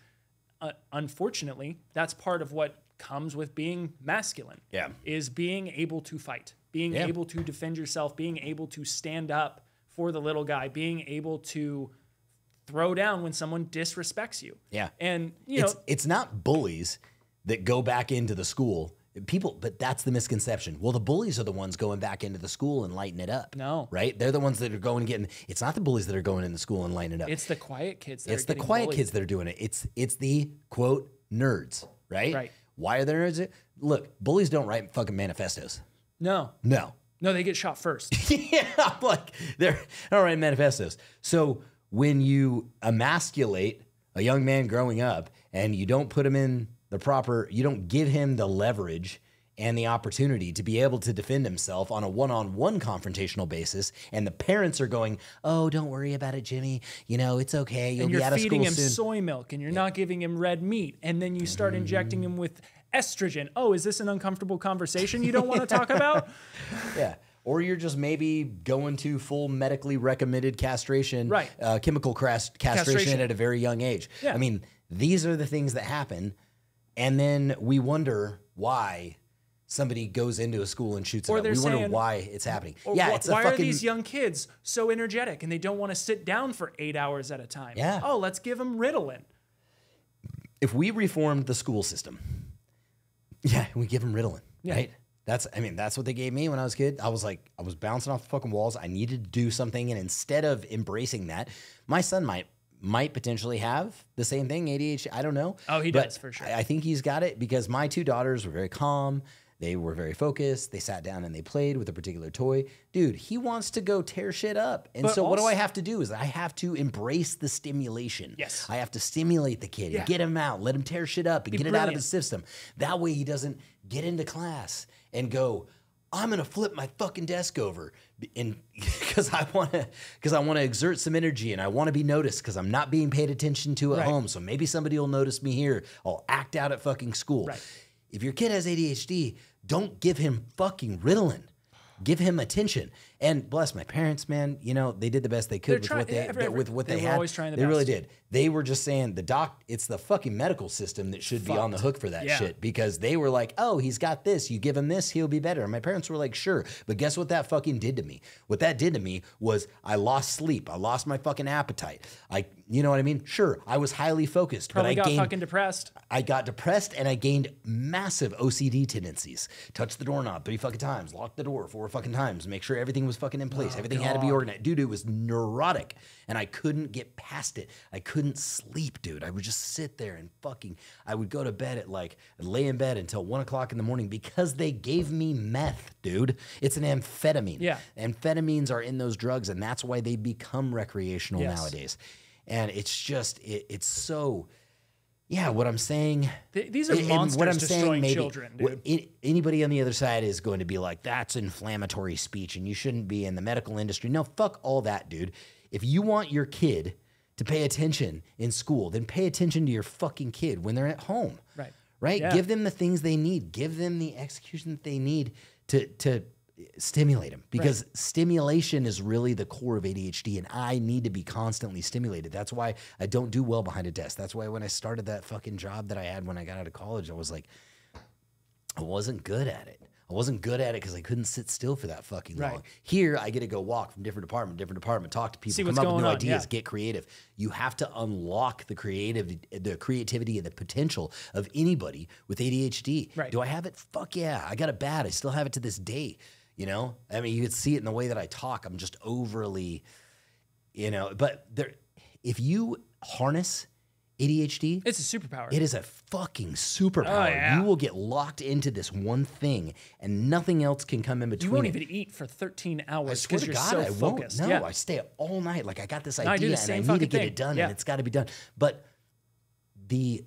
unfortunately, that's part of what comes with being masculine. Yeah. Is being able to fight, being able to defend yourself, being able to stand up for the little guy, being able to throw down when someone disrespects you. Yeah. And, you know, it's not bullies that go back into the school. People, but that's the misconception. Well, the bullies are the ones going back into the school and lighting it up. No. Right? They're the ones that are going and getting, it's not the bullies that are going into school and lighting it up. It's the quiet kids that It's the quiet kids that are doing it. It's the, quote, nerds, right? Right. Why are there nerds? Look, bullies don't write fucking manifestos. No. No. No, they get shot first. Yeah, I'm like, they're all right, manifestos. So when you emasculate a young man growing up and you don't put him in the proper, you don't give him the leverage and the opportunity to be able to defend himself on a one-on-one confrontational basis, and the parents are going, oh, don't worry about it, Jimmy. You know, it's okay. You'll be out of school soon. And you're feeding him soy milk, and you're not giving him red meat, and then you start injecting him with estrogen. Oh, is this an uncomfortable conversation you don't want to talk about? Yeah. Or you're just maybe going to full medically recommended castration, right. Chemical castration at a very young age. Yeah. I mean, these are the things that happen, and then we wonder why somebody goes into a school and shoots it up. We wonder why it's happening. Yeah, it's why are these young kids so energetic and they don't want to sit down for 8 hours at a time? Yeah. Oh, let's give them Ritalin. If we reformed the school system, we give them Ritalin, right? That's what they gave me when I was a kid. I was bouncing off the fucking walls. I needed to do something, and instead of embracing that, my son might potentially have the same thing, ADHD. I don't know. Oh, he does for sure. I think he's got it because my two daughters were very calm. They were very focused. They sat down and they played with a particular toy. Dude, he wants to go tear shit up. And so what do I have to do is I have to embrace the stimulation. Yes. I have to stimulate the kid and get him out, let him tear shit up and get it out of his system. That way he doesn't get into class and go, I'm going to flip my fucking desk over and because I want to exert some energy and I want to be noticed because I'm not being paid attention to at home. So maybe somebody will notice me here. I'll act out at fucking school. Right. If your kid has ADHD, don't give him fucking Ritalin. Give him attention. And bless my parents, man. You know, they did the best they could with what they had. They were always trying the best. They really did. They were just saying it's the fucking medical system that should be on the hook for that shit. Because they were like, oh, he's got this. You give him this, he'll be better. And my parents were like, sure. But guess what that fucking did to me? What that did to me was I lost sleep. I lost my fucking appetite. You know what I mean? Sure, I was highly focused. Probably got fucking depressed. I got depressed and I gained massive OCD tendencies. Touch the doorknob 3 fucking times. Lock the door 4 fucking times. Make sure everything was fucking in place. Everything had to be organized. Dude, it was neurotic. And I couldn't get past it. I couldn't sleep, dude. I would just sit there and I would go to bed at lay in bed until 1 o'clock in the morning because they gave me meth, dude. It's an amphetamine. Yeah. Amphetamines are in those drugs and that's why they become recreational nowadays. And it's just, it's so, what I'm saying. These are monsters destroying children, dude. Anybody on the other side is going to be like, that's inflammatory speech and you shouldn't be in the medical industry. No, fuck all that, dude. If you want your kid to pay attention in school, then pay attention to your fucking kid when they're at home. Right? Yeah. Give them the things they need. Give them the execution that they need to stimulate them because stimulation is really the core of ADHD and I need to be constantly stimulated. That's why I don't do well behind a desk. That's why when I started that fucking job that I had when I got out of college, I was like, I wasn't good at it. I wasn't good at it because I couldn't sit still for that fucking long. Here, I get to go walk from different department, talk to people, come up with new ideas, get creative. You have to unlock the creativity and the potential of anybody with ADHD. Right. Do I have it? Fuck yeah. I got it bad. I still have it to this day. You know, I mean, you could see it in the way that I talk. I'm just overly, but if you harness ADHD, it's a superpower. It is a fucking superpower. Oh, yeah. You will get locked into this one thing and nothing else can come in between. You won't even eat for 13 hours because you're so focused. No, I stay up all night. Like I got this idea and I need to get it done and it's got to be done. But the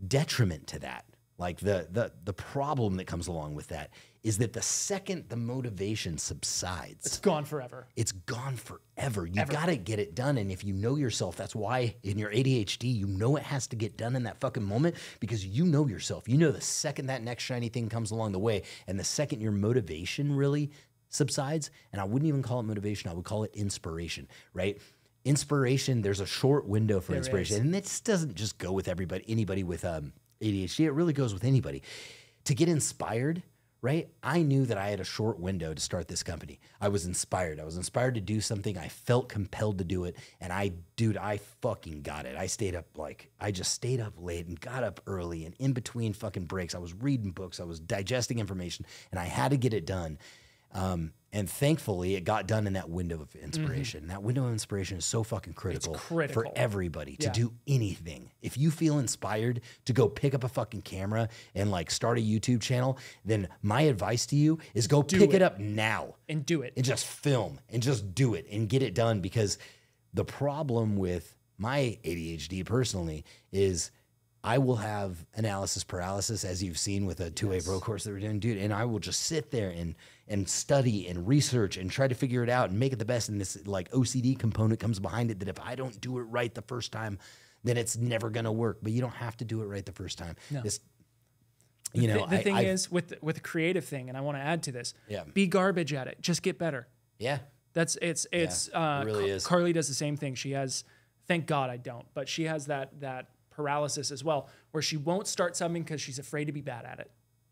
detriment to that, like the problem that comes along with that, is that the second the motivation subsides, it's gone forever. It's gone forever. You got to get it done. And if you know yourself, that's why in your ADHD, you know it has to get done in that fucking moment, because you know yourself. You know the second that next shiny thing comes along the way, and the second your motivation really subsides, and I wouldn't even call it motivation, I would call it inspiration, right? Inspiration, there's a short window for inspiration. And this doesn't just go with anybody with ADHD. It really goes with anybody. To get inspired, right? I knew that I had a short window to start this company. I was inspired. I was inspired to do something. I felt compelled to do it. And I fucking got it. I just stayed up late and got up early, and in between fucking breaks, I was reading books. I was digesting information, and I had to get it done. And thankfully, it got done in that window of inspiration. That window of inspiration is so fucking critical, for everybody to do anything. If you feel inspired to go pick up a fucking camera and like start a YouTube channel, then my advice to you is go pick it up now. And do it. And just film and just do it and get it done. Because the problem with my ADHD personally is I will have analysis paralysis, as you've seen with a 2A Pro course that we're doing, dude. And I will just sit there and study and research and try to figure it out and make it the best. And this like OCD component comes behind it, that if I don't do it right the first time, then it's never going to work. But you don't have to do it right the first time. No. The thing is with the creative thing, and I want to add to this, be garbage at it. Just get better. Yeah. It really is. Carly does the same thing. She has, thank God I don't, but she has that paralysis as well, where she won't start something because she's afraid to be bad at it.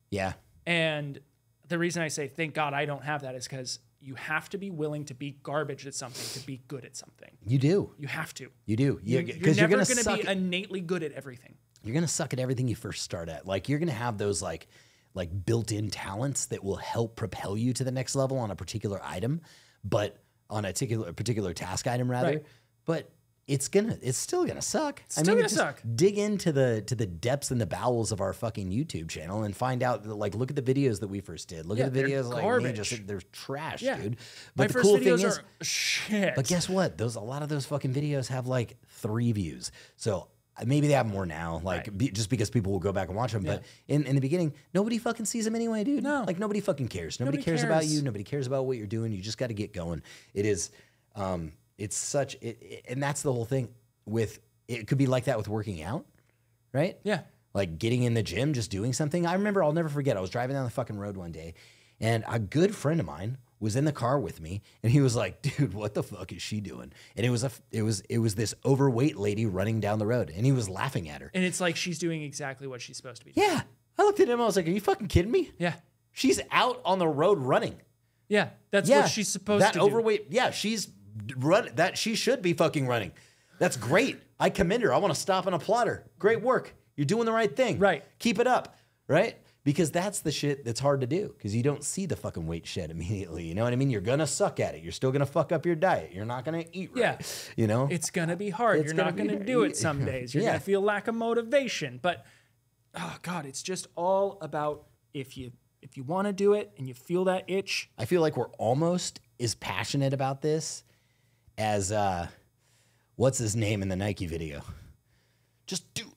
Yeah. And the reason I say thank God I don't have that is because you have to be willing to be garbage at something to be good at something. You do. You have to. You do. You're never going to be innately good at everything. You're going to suck at everything you first start at. Like, you're going to have those like built-in talents that will help propel you to the next level on a particular item, but on a particular task item rather. Right. But it's still gonna suck. It's still gonna suck. Dig into the depths and the bowels of our fucking YouTube channel and find out that, like, look at the videos that we first did. Look at the videos, like, they're trash, dude. But my first videos are shit. But guess what? A lot of those fucking videos have like 3 views. So maybe they have more now, just because people will go back and watch them. But in the beginning, nobody fucking sees them anyway, dude. No, like nobody fucking cares. Nobody cares about you. Nobody cares about what you're doing. You just got to get going. It is. And that's the whole thing with, it could be like that with working out, right? Yeah. Like getting in the gym, just doing something. I remember, I'll never forget, I was driving down the fucking road one day, and a good friend of mine was in the car with me, and he was like, dude, what the fuck is she doing? And it was this overweight lady running down the road, and he was laughing at her. And it's like she's doing exactly what she's supposed to be doing. Yeah. I looked at him, I was like, are you fucking kidding me? Yeah. She's out on the road running. Yeah. That's what she's supposed to do. That overweight, she's she should be fucking running. That's great. I commend her. I want to stop and applaud her. Great work. You're doing the right thing. Right. Keep it up. Right? Because that's the shit that's hard to do, because you don't see the fucking weight shed immediately. You know what I mean? You're going to suck at it. You're still going to fuck up your diet. You're not going to eat right. Yeah. You know? It's going to be hard. You're not going to do it some days. You're going to feel lack of motivation. But, oh God, it's just all about if you want to do it and you feel that itch. I feel like we're almost as passionate about this as what's his name in the Nike video? Just do it.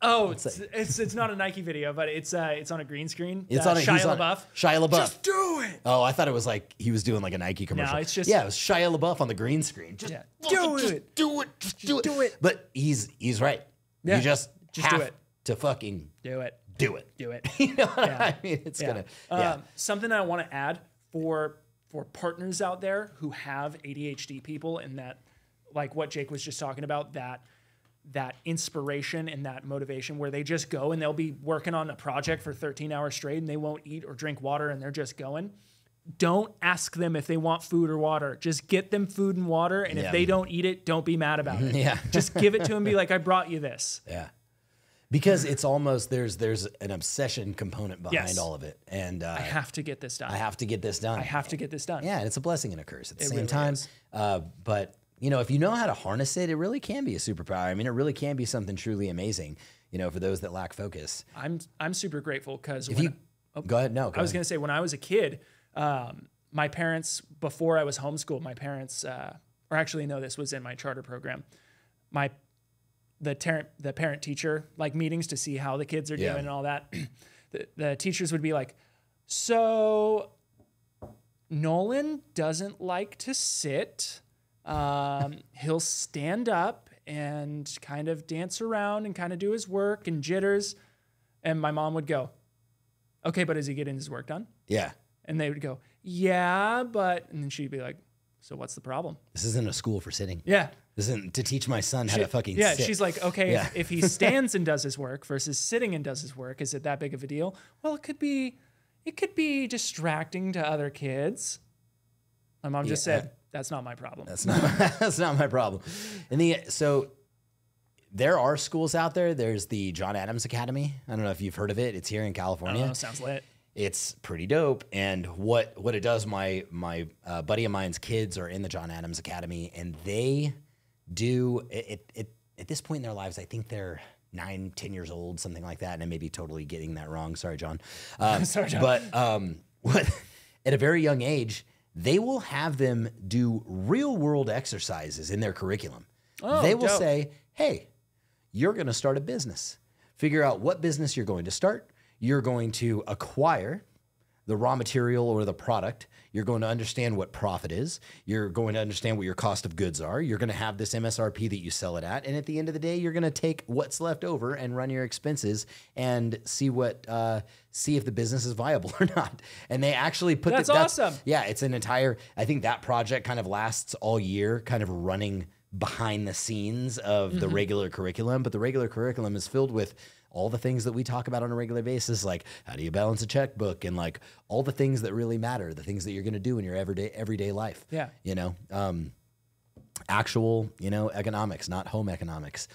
Oh, it's not a Nike video, but it's on a green screen. It's on Shia LaBeouf. Shia LaBeouf. Just do it. Oh, I thought it was like he was doing like a Nike commercial. No, it's just it was Shia LaBeouf on the green screen. Just do it. But he's right. Yeah. You just have do it. To fucking do it. Do it. Do it. You know what I mean? It's gonna. Something I want to add for partners out there who have ADHD people, and that, like what Jake was just talking about, that inspiration and that motivation where they just go and they'll be working on a project for 13 hours straight and they won't eat or drink water and they're just going. Don't ask them if they want food or water. Just get them food and water. And if they don't eat it, don't be mad about it. Yeah. Just give it to them. Be like, I brought you this. Yeah. Because it's almost, there's an obsession component behind all of it. And I have to get this done. I have to get this done. I have to get this done. Yeah, and it's a blessing and a curse at the same time. But, you know, if you know how to harness it, it really can be a superpower. I mean, it really can be something truly amazing, you know, for those that lack focus. I'm super grateful because go ahead. No, I was going to say, when I was a kid, my parents, before I was homeschooled, my parents, or actually, no, this was in my charter program. the parent teacher like meetings to see how the kids are doing and all that, the teachers would be like, so Nolan doesn't like to sit. He'll stand up and kind of dance around and kind of do his work and jitters. And my mom would go, okay, but is he getting his work done? Yeah. And they would go, yeah, but, and then she'd be like, so what's the problem? This isn't a school for sitting. Yeah. This isn't to teach my son how to fucking sit. She's like, okay, if he stands and does his work versus sitting and does his work, is it that big of a deal? Well, it could be distracting to other kids. My mom just said, that's not my problem. That's not my problem. So there are schools out there. There's the John Adams Academy. I don't know if you've heard of it. It's here in California. Oh, sounds lit. It's pretty dope. And what it does, my buddy of mine's kids are in the John Adams Academy, and they do it at this point in their lives. I think they're 9, 10 years old, something like that. And I may be totally getting that wrong. Sorry, John. Sorry, John. But at a very young age, they will have them do real world exercises in their curriculum. Oh, they will dope. say, hey, you're going to start a business. Figure out what business you're going to start. You're going to acquire the raw material or the product. You're going to understand what profit is. You're going to understand what your cost of goods are. You're going to have this MSRP that you sell it at. And at the end of the day, you're going to take what's left over and run your expenses and see if the business is viable or not. And they actually put that's awesome. Yeah, it's an entire, I think that project kind of lasts all year, kind of running behind the scenes of the regular curriculum. But the regular curriculum is filled with all the things that we talk about on a regular basis, like how do you balance a checkbook and like all the things that really matter, the things that you're going to do in your everyday life. Yeah. Actual, economics, not home economics.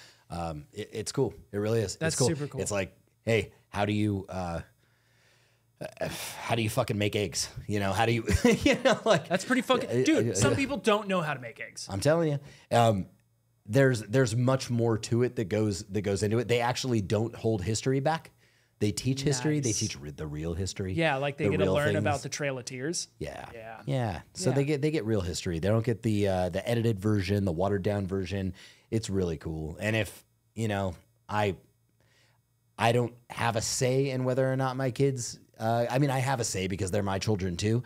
It's cool. It really is. That's it's cool. super cool. It's like, hey, how do you fucking make eggs? How do you, that's pretty fucking, dude, some people don't know how to make eggs. I'm telling you. There's much more to it that goes into it. They actually don't hold history back. They teach history. They teach the real history. Yeah, like they get to learn about the Trail of Tears. Yeah. So they get real history. They don't get the edited version, the watered down version. It's really cool. And if I don't have a say in whether or not my kids. I have a say because they're my children too.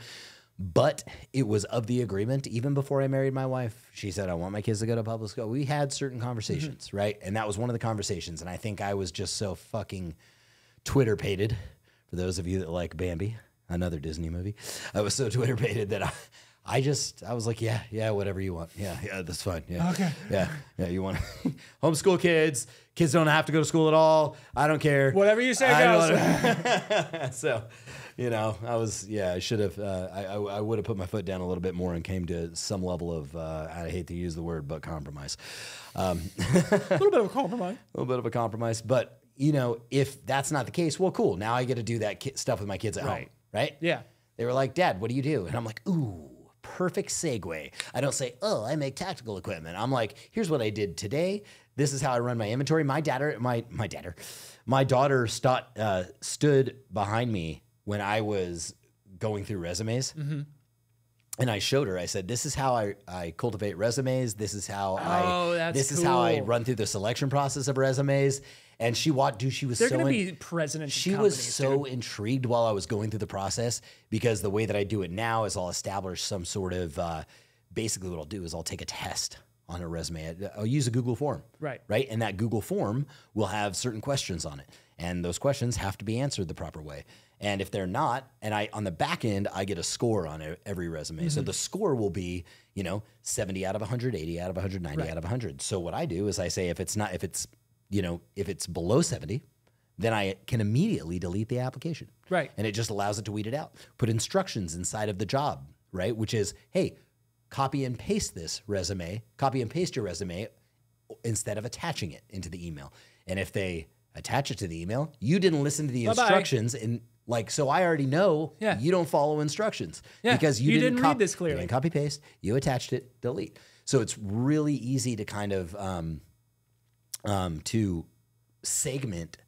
But it was of the agreement, even before I married my wife, she said, I want my kids to go to public school. We had certain conversations, right? And that was one of the conversations. And I think I was just so fucking Twitter-pated, for those of you that like Bambi, another Disney movie. I was so Twitter-pated that I was like, yeah, whatever you want. Yeah, that's fine. Yeah. Okay. Yeah, you want to homeschool kids. Kids don't have to go to school at all. I don't care. Whatever you say goes. So, I should have, I would have put my foot down a little bit more and came to some level of, I hate to use the word, but compromise. A little bit of a compromise. A little bit of a compromise. But, if that's not the case, well, cool. Now I get to do that stuff with my kids at home, right? Yeah. They were like, Dad, what do you do? And I'm like, ooh, perfect segue. I don't say, oh, I make tactical equipment. I'm like, here's what I did today. This is how I run my inventory. My daughter stood behind me when I was going through resumes. Mm-hmm. And I showed her, I said, this is how I cultivate resumes. This is how how I run through the selection process of resumes. And she was They're going to be presidents. She was so intrigued while I was going through the process, because the way that I do it now is I'll establish some sort of, basically what I'll do is I'll take a test on a resume. I'll use a Google form. Right. And that Google form will have certain questions on it. And those questions have to be answered the proper way. And if they're not, and on the back end, I get a score on every resume. Mm-hmm. So the score will be, 70 out of 100, 80 out of 100, 90 out of 100. So what I do is I say, if it's below 70, then I can immediately delete the application. Right. And it just allows it to weed it out. Put instructions inside of the job, right? Which is, hey, copy and paste your resume instead of attaching it into the email. And if they attach it to the email, you didn't listen to the instructions, and so I already know you don't follow instructions because you didn't read this clearly. You didn't copy paste, you attached it, delete. So it's really easy to kind of to segment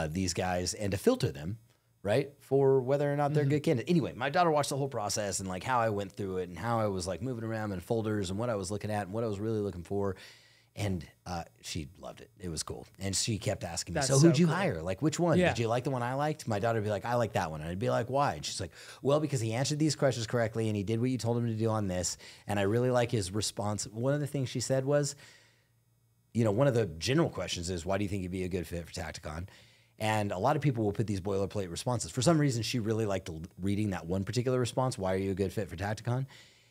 these guys and to filter them, right, for whether or not they're good candidates. Anyway, my daughter watched the whole process and how I went through it and how I was moving around in folders and what I was looking at and what I was really looking for. And she loved it. It was cool. And she kept asking me, so who'd you hire? Like, which one? Did you like the one I liked? My daughter would be like, I like that one. And I'd be like, why? And she's like, well, because he answered these questions correctly and he did what you told him to do on this. And I really like his response. One of the things she said was, you know, one of the general questions is, why do you think you'd be a good fit for Tacticon? And a lot of people will put these boilerplate responses. For some reason, she really liked reading that one particular response, why are you a good fit for Tacticon?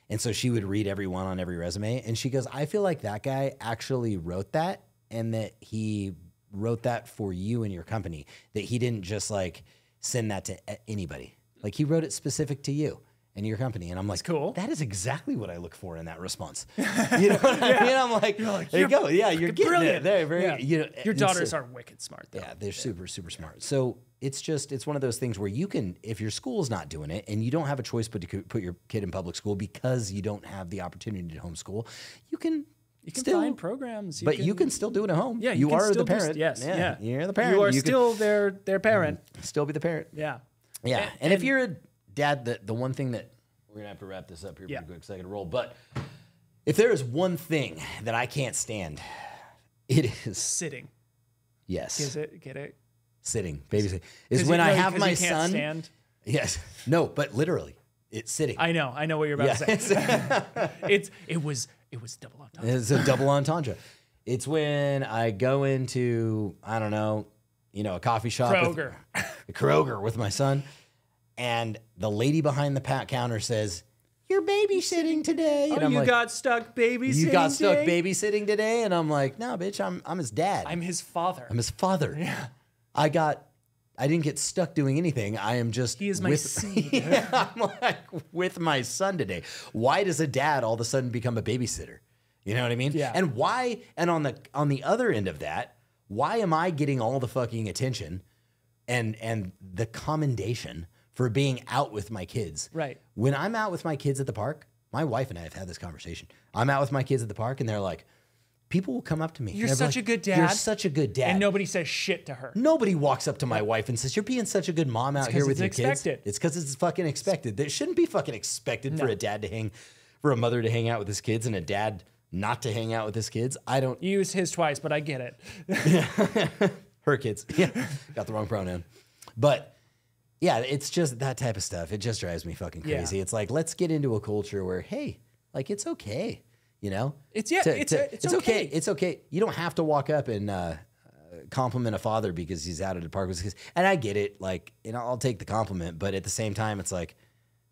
And so she would read every one on every resume. And she goes, I feel like that guy actually wrote that, and that he wrote that for you and your company, that he didn't just like send that to anybody. Like he wrote it specific to you and your company. And I'm like, cool. That is exactly what I look for in that response. You know what I mean? I'm like, there you go. Yeah, you're getting brilliant. it. They're very, you know, your daughters are wicked smart, though. Yeah, they're super, super smart. So it's one of those things where you can, if your school's not doing it and you don't have a choice but to put your kid in public school because you don't have the opportunity to homeschool, you can still find programs. You can still do it at home. Yeah, you are the still parent. Yes, yeah. You're the parent. You are still their parent. Still be the parent. Yeah. Yeah. And if you're a dad, the one thing that we're going to have to wrap this up here pretty quick, second roll. But if there is one thing that I can't stand, it is sitting. Yes. Get it? Sitting, babysitting is when I have my son. Stand. Yes, no, but literally, it's sitting. I know what you're about to say. It was double entendre. It's a double entendre. It's when I go into, I don't know, a coffee shop, Kroger with my son, and the lady behind the counter says, "You're babysitting today." And I'm like, got stuck babysitting. You got stuck babysitting today, and I'm like, "No, bitch, I'm his dad. I'm his father. I'm his father." Yeah. I didn't get stuck doing anything. I am just he is my seed. I'm like with my son today. Why does a dad all of a sudden become a babysitter? You know what I mean? Yeah. And why? And on the other end of that, why am I getting all the fucking attention and the commendation for being out with my kids? Right. When I'm out with my kids at the park, my wife and I have had this conversation. I'm out with my kids at the park, and they're like, people will come up to me. You're such a good dad. You're such a good dad. And nobody says shit to her. Nobody walks up to my wife and says, "You're being such a good mom out here with your kids." It's because it's fucking expected. It shouldn't be fucking expected for a mother to hang out with his kids and a dad not to hang out with his kids. I don't You used his twice, but I get it. Her kids. Yeah. Got the wrong pronoun. But yeah, it's just that type of stuff. It just drives me fucking crazy. Yeah. It's like, let's get into a culture where, hey, like it's okay. You know, it's okay. It's okay. You don't have to walk up and compliment a father because he's out at the park with his kids. And I get it. Like, I'll take the compliment, but at the same time, it's like,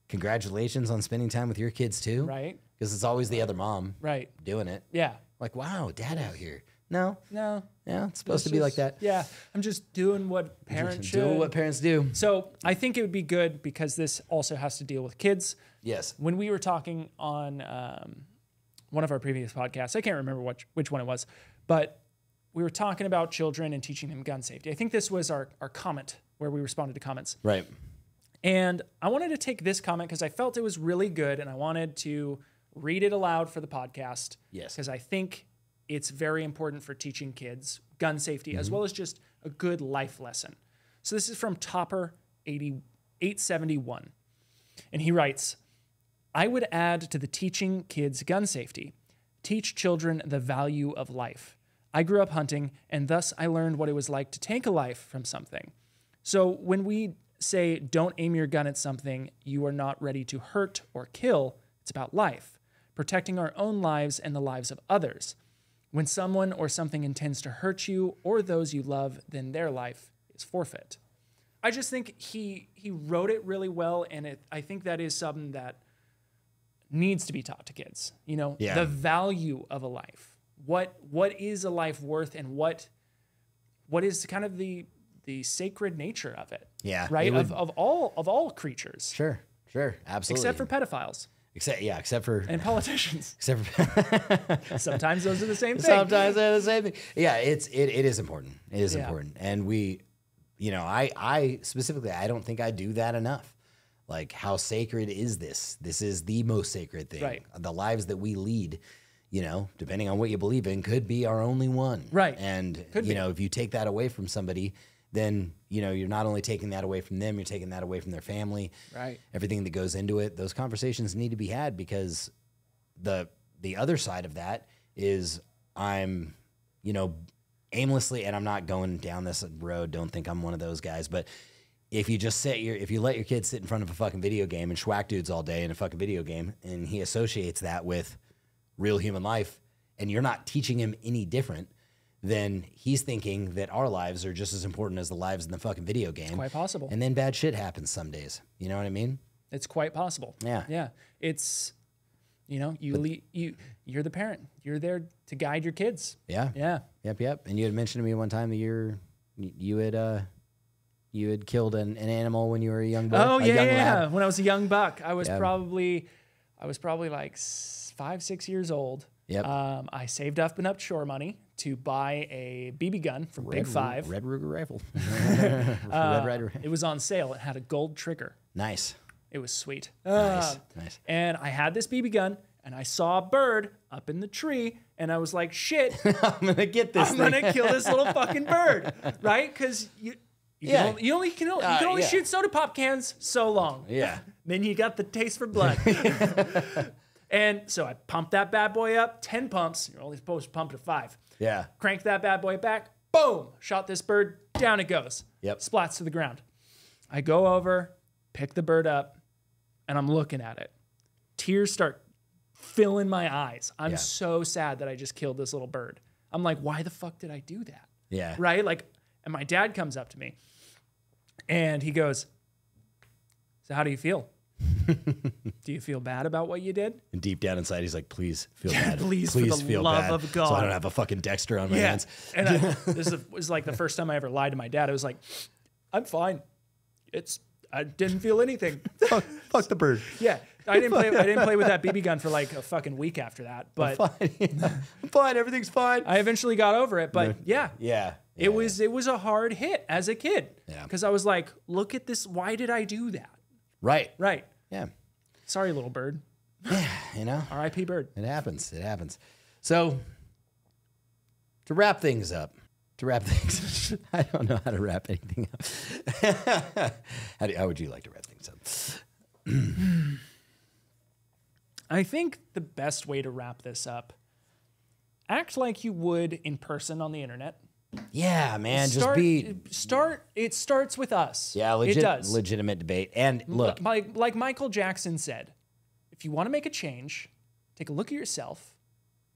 congratulations on spending time with your kids too, right? Because it's always the other mom, right, doing it. Yeah. Like, wow, dad out here. No. Yeah, it's supposed to be like that. Yeah, I'm just doing what parents should. Doing what parents do. So I think it would be good because this also has to deal with kids. Yes. When we were talking on one of our previous podcasts, I can't remember which one it was, but we were talking about children and teaching them gun safety. I think this was our comment where we responded to comments. Right. And I wanted to take this comment because I felt it was really good and I wanted to read it aloud for the podcast. Yes. Because I think it's very important for teaching kids gun safety as well as just a good life lesson. So this is from Topper 871. And he writes, "I would add to the teaching kids gun safety. Teach children the value of life. I grew up hunting, and thus I learned what it was like to take a life from something. So when we say don't aim your gun at something you are not ready to hurt or kill, it's about life, protecting our own lives and the lives of others. When someone or something intends to hurt you or those you love, then their life is forfeit." I just think he wrote it really well, and I think that is something that needs to be taught to kids. The value of a life. What is a life worth, and what is kind of the sacred nature of it? Yeah. Right? Of all creatures. Sure, absolutely. Except for pedophiles. Except for and politicians. Except for sometimes those are the same thing. Sometimes they're the same thing. Yeah, it is important. It is important, and we, I specifically, I don't think I do that enough. Like, how sacred is this? This is the most sacred thing. Right. The lives that we lead, depending on what you believe in, could be our only one. Right. And if you take that away from somebody, then you're not only taking that away from them, you're taking that away from their family. Right. Everything that goes into it. Those conversations need to be had, because the other side of that is I'm, you know, aimlessly, and I'm not going down this road. Don't think I'm one of those guys, but if you just if you let your kid sit in front of a fucking video game and schwack dudes all day in a fucking video game, and he associates that with real human life, and you're not teaching him any different, then he's thinking that our lives are just as important as the lives in the fucking video game. It's quite possible. And then bad shit happens some days. You know what I mean? It's quite possible. Yeah. Yeah. It's, you know, you're the parent. You're there to guide your kids. Yeah. Yeah. Yep. And you had mentioned to me one time that you had killed an animal when you were a young boy. Oh, yeah. Lad. When I was a young buck, I was probably like 5-6 years old. Yep. I saved up enough shore money to buy a BB gun from Big Five. Red Ruger rifle. Red Rider. It was on sale. It had a gold trigger. Nice. It was sweet. Nice. And I had this BB gun, and I saw a bird up in the tree, and I was like, shit. I'm going to get this I'm going to kill this little fucking bird. Right? Because you can only shoot soda pop cans so long. Yeah. Then you got the taste for blood. And so I pumped that bad boy up, 10 pumps. You're only supposed to pump to 5. Yeah. Cranked that bad boy back. Boom. Shot this bird. Down it goes. Yep. Splats to the ground. I go over, pick the bird up, and I'm looking at it. Tears start filling my eyes. I'm so sad that I just killed this little bird. I'm like, why the fuck did I do that? Yeah. Right? Like, and my dad comes up to me and he goes, so how do you feel? Do you feel bad about what you did? And deep down inside, he's like, please feel bad. Please for the feel love bad, of God. so I don't have a fucking Dexter on my hands. And this was like the first time I ever lied to my dad. I was like, I'm fine. I didn't feel anything. fuck the bird. Yeah. I didn't play with that BB gun for like a fucking week after that. But I'm fine. Everything's fine. I eventually got over it. But Yeah. It was a hard hit as a kid. Yeah. Because I was like, look at this. Why did I do that? Right. Yeah. Sorry, little bird. Yeah, you know. R.I.P. bird. It happens. So, to wrap things up, I don't know how to wrap anything up. How would you like to wrap things up? I think the best way to wrap this up, act like you would in person on the internet. Yeah, man. It starts with us. Yeah, it does. Legitimate debate. And look, like Michael Jackson said, if you want to make a change, take a look at yourself.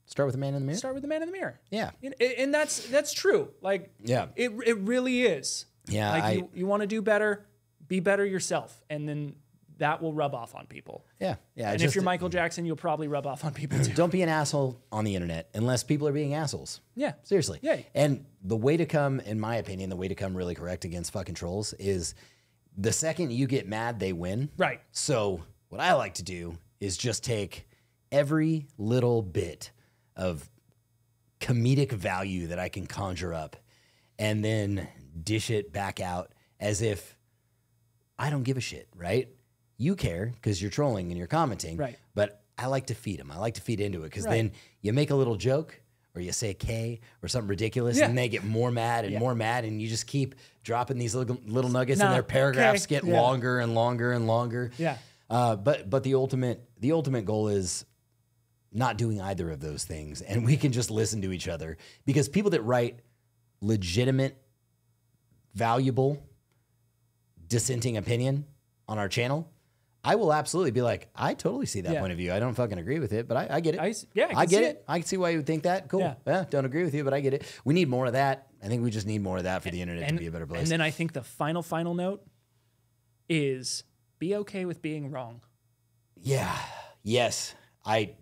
Start with the man in the mirror. Start with the man in the mirror. Yeah, and that's true. Like, yeah, it really is. Yeah, like you want to do better, be better yourself, and then that will rub off on people. Yeah. And if you're Michael Jackson, you'll probably rub off on people too. Don't be an asshole on the internet unless people are being assholes. Yeah. Seriously. Yeah. And the way to come, in my opinion, really correct against fucking trolls is the second you get mad, they win. Right. So what I like to do is just take every little bit of comedic value that I can conjure up and then dish it back out as if I don't give a shit, right? You care because you're trolling and you're commenting, right? But I like to feed them. I like to feed into it because then you make a little joke or you say K or something ridiculous, and they get more mad and more mad, and you just keep dropping these little nuggets, and their paragraphs get longer and longer and longer. Yeah. But the ultimate goal is not doing either of those things, and we can just listen to each other, because people that write legitimate, valuable, dissenting opinion on our channel, I will absolutely be like, I totally see that point of view. I don't fucking agree with it, but I get it. I get it. I can see why you would think that. Cool. Yeah, don't agree with you, but I get it. We need more of that. I think we just need more of that for the internet to be a better place. And then I think the final note is be okay with being wrong. Yeah. Yes.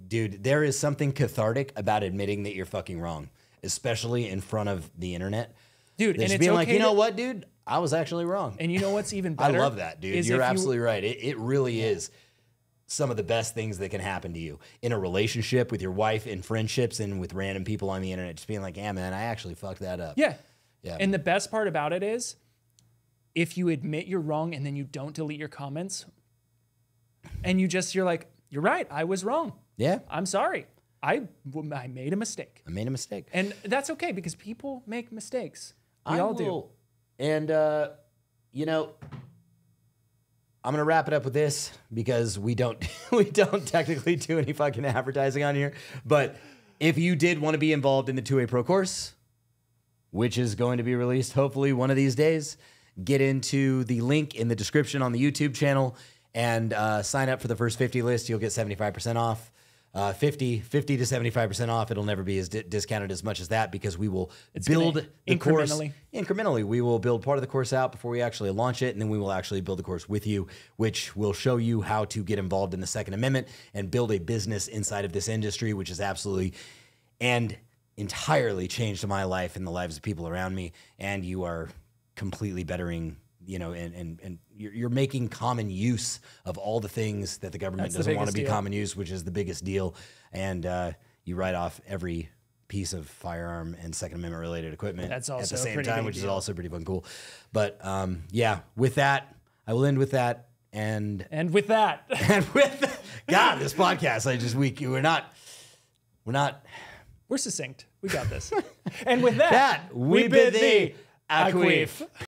Dude, there is something cathartic about admitting that you're fucking wrong, especially in front of the internet. Dude, and it's being okay like, you know what, dude? I was actually wrong. And you know what's even better? I love that, dude. You're absolutely right. It really is some of the best things that can happen to you in a relationship, with your wife, in friendships, and with random people on the internet. Just being like, yeah, man, I actually fucked that up. Yeah. And the best part about it is, if you admit you're wrong and then you don't delete your comments, and you're like, you're right, I was wrong. Yeah. I'm sorry. I made a mistake. And that's okay, because people make mistakes. We all do. And, you know, I'm going to wrap it up with this, because we don't technically do any fucking advertising on here, but if you did want to be involved in the 2A Pro course, which is going to be released hopefully one of these days, get into the link in the description on the YouTube channel and sign up for the first 50 list. You'll get 75% off. 50 to 75% off. It'll never be as discounted as much as that because we will build the course incrementally. We will build part of the course out before we actually launch it, and then we will actually build the course with you, which will show you how to get involved in the Second Amendment and build a business inside of this industry, which is absolutely and entirely changed my life and the lives of people around me. And you are completely bettering, you know, and you're making common use of all the things that the government doesn't want to be common use, which is the biggest deal. And you write off every piece of firearm and Second Amendment related equipment at the same time, which is also pretty fun cool. But yeah, with that, I will end with that. And with that, God, this podcast, we're succinct. We got this. And with that, we bid thee acquiesce.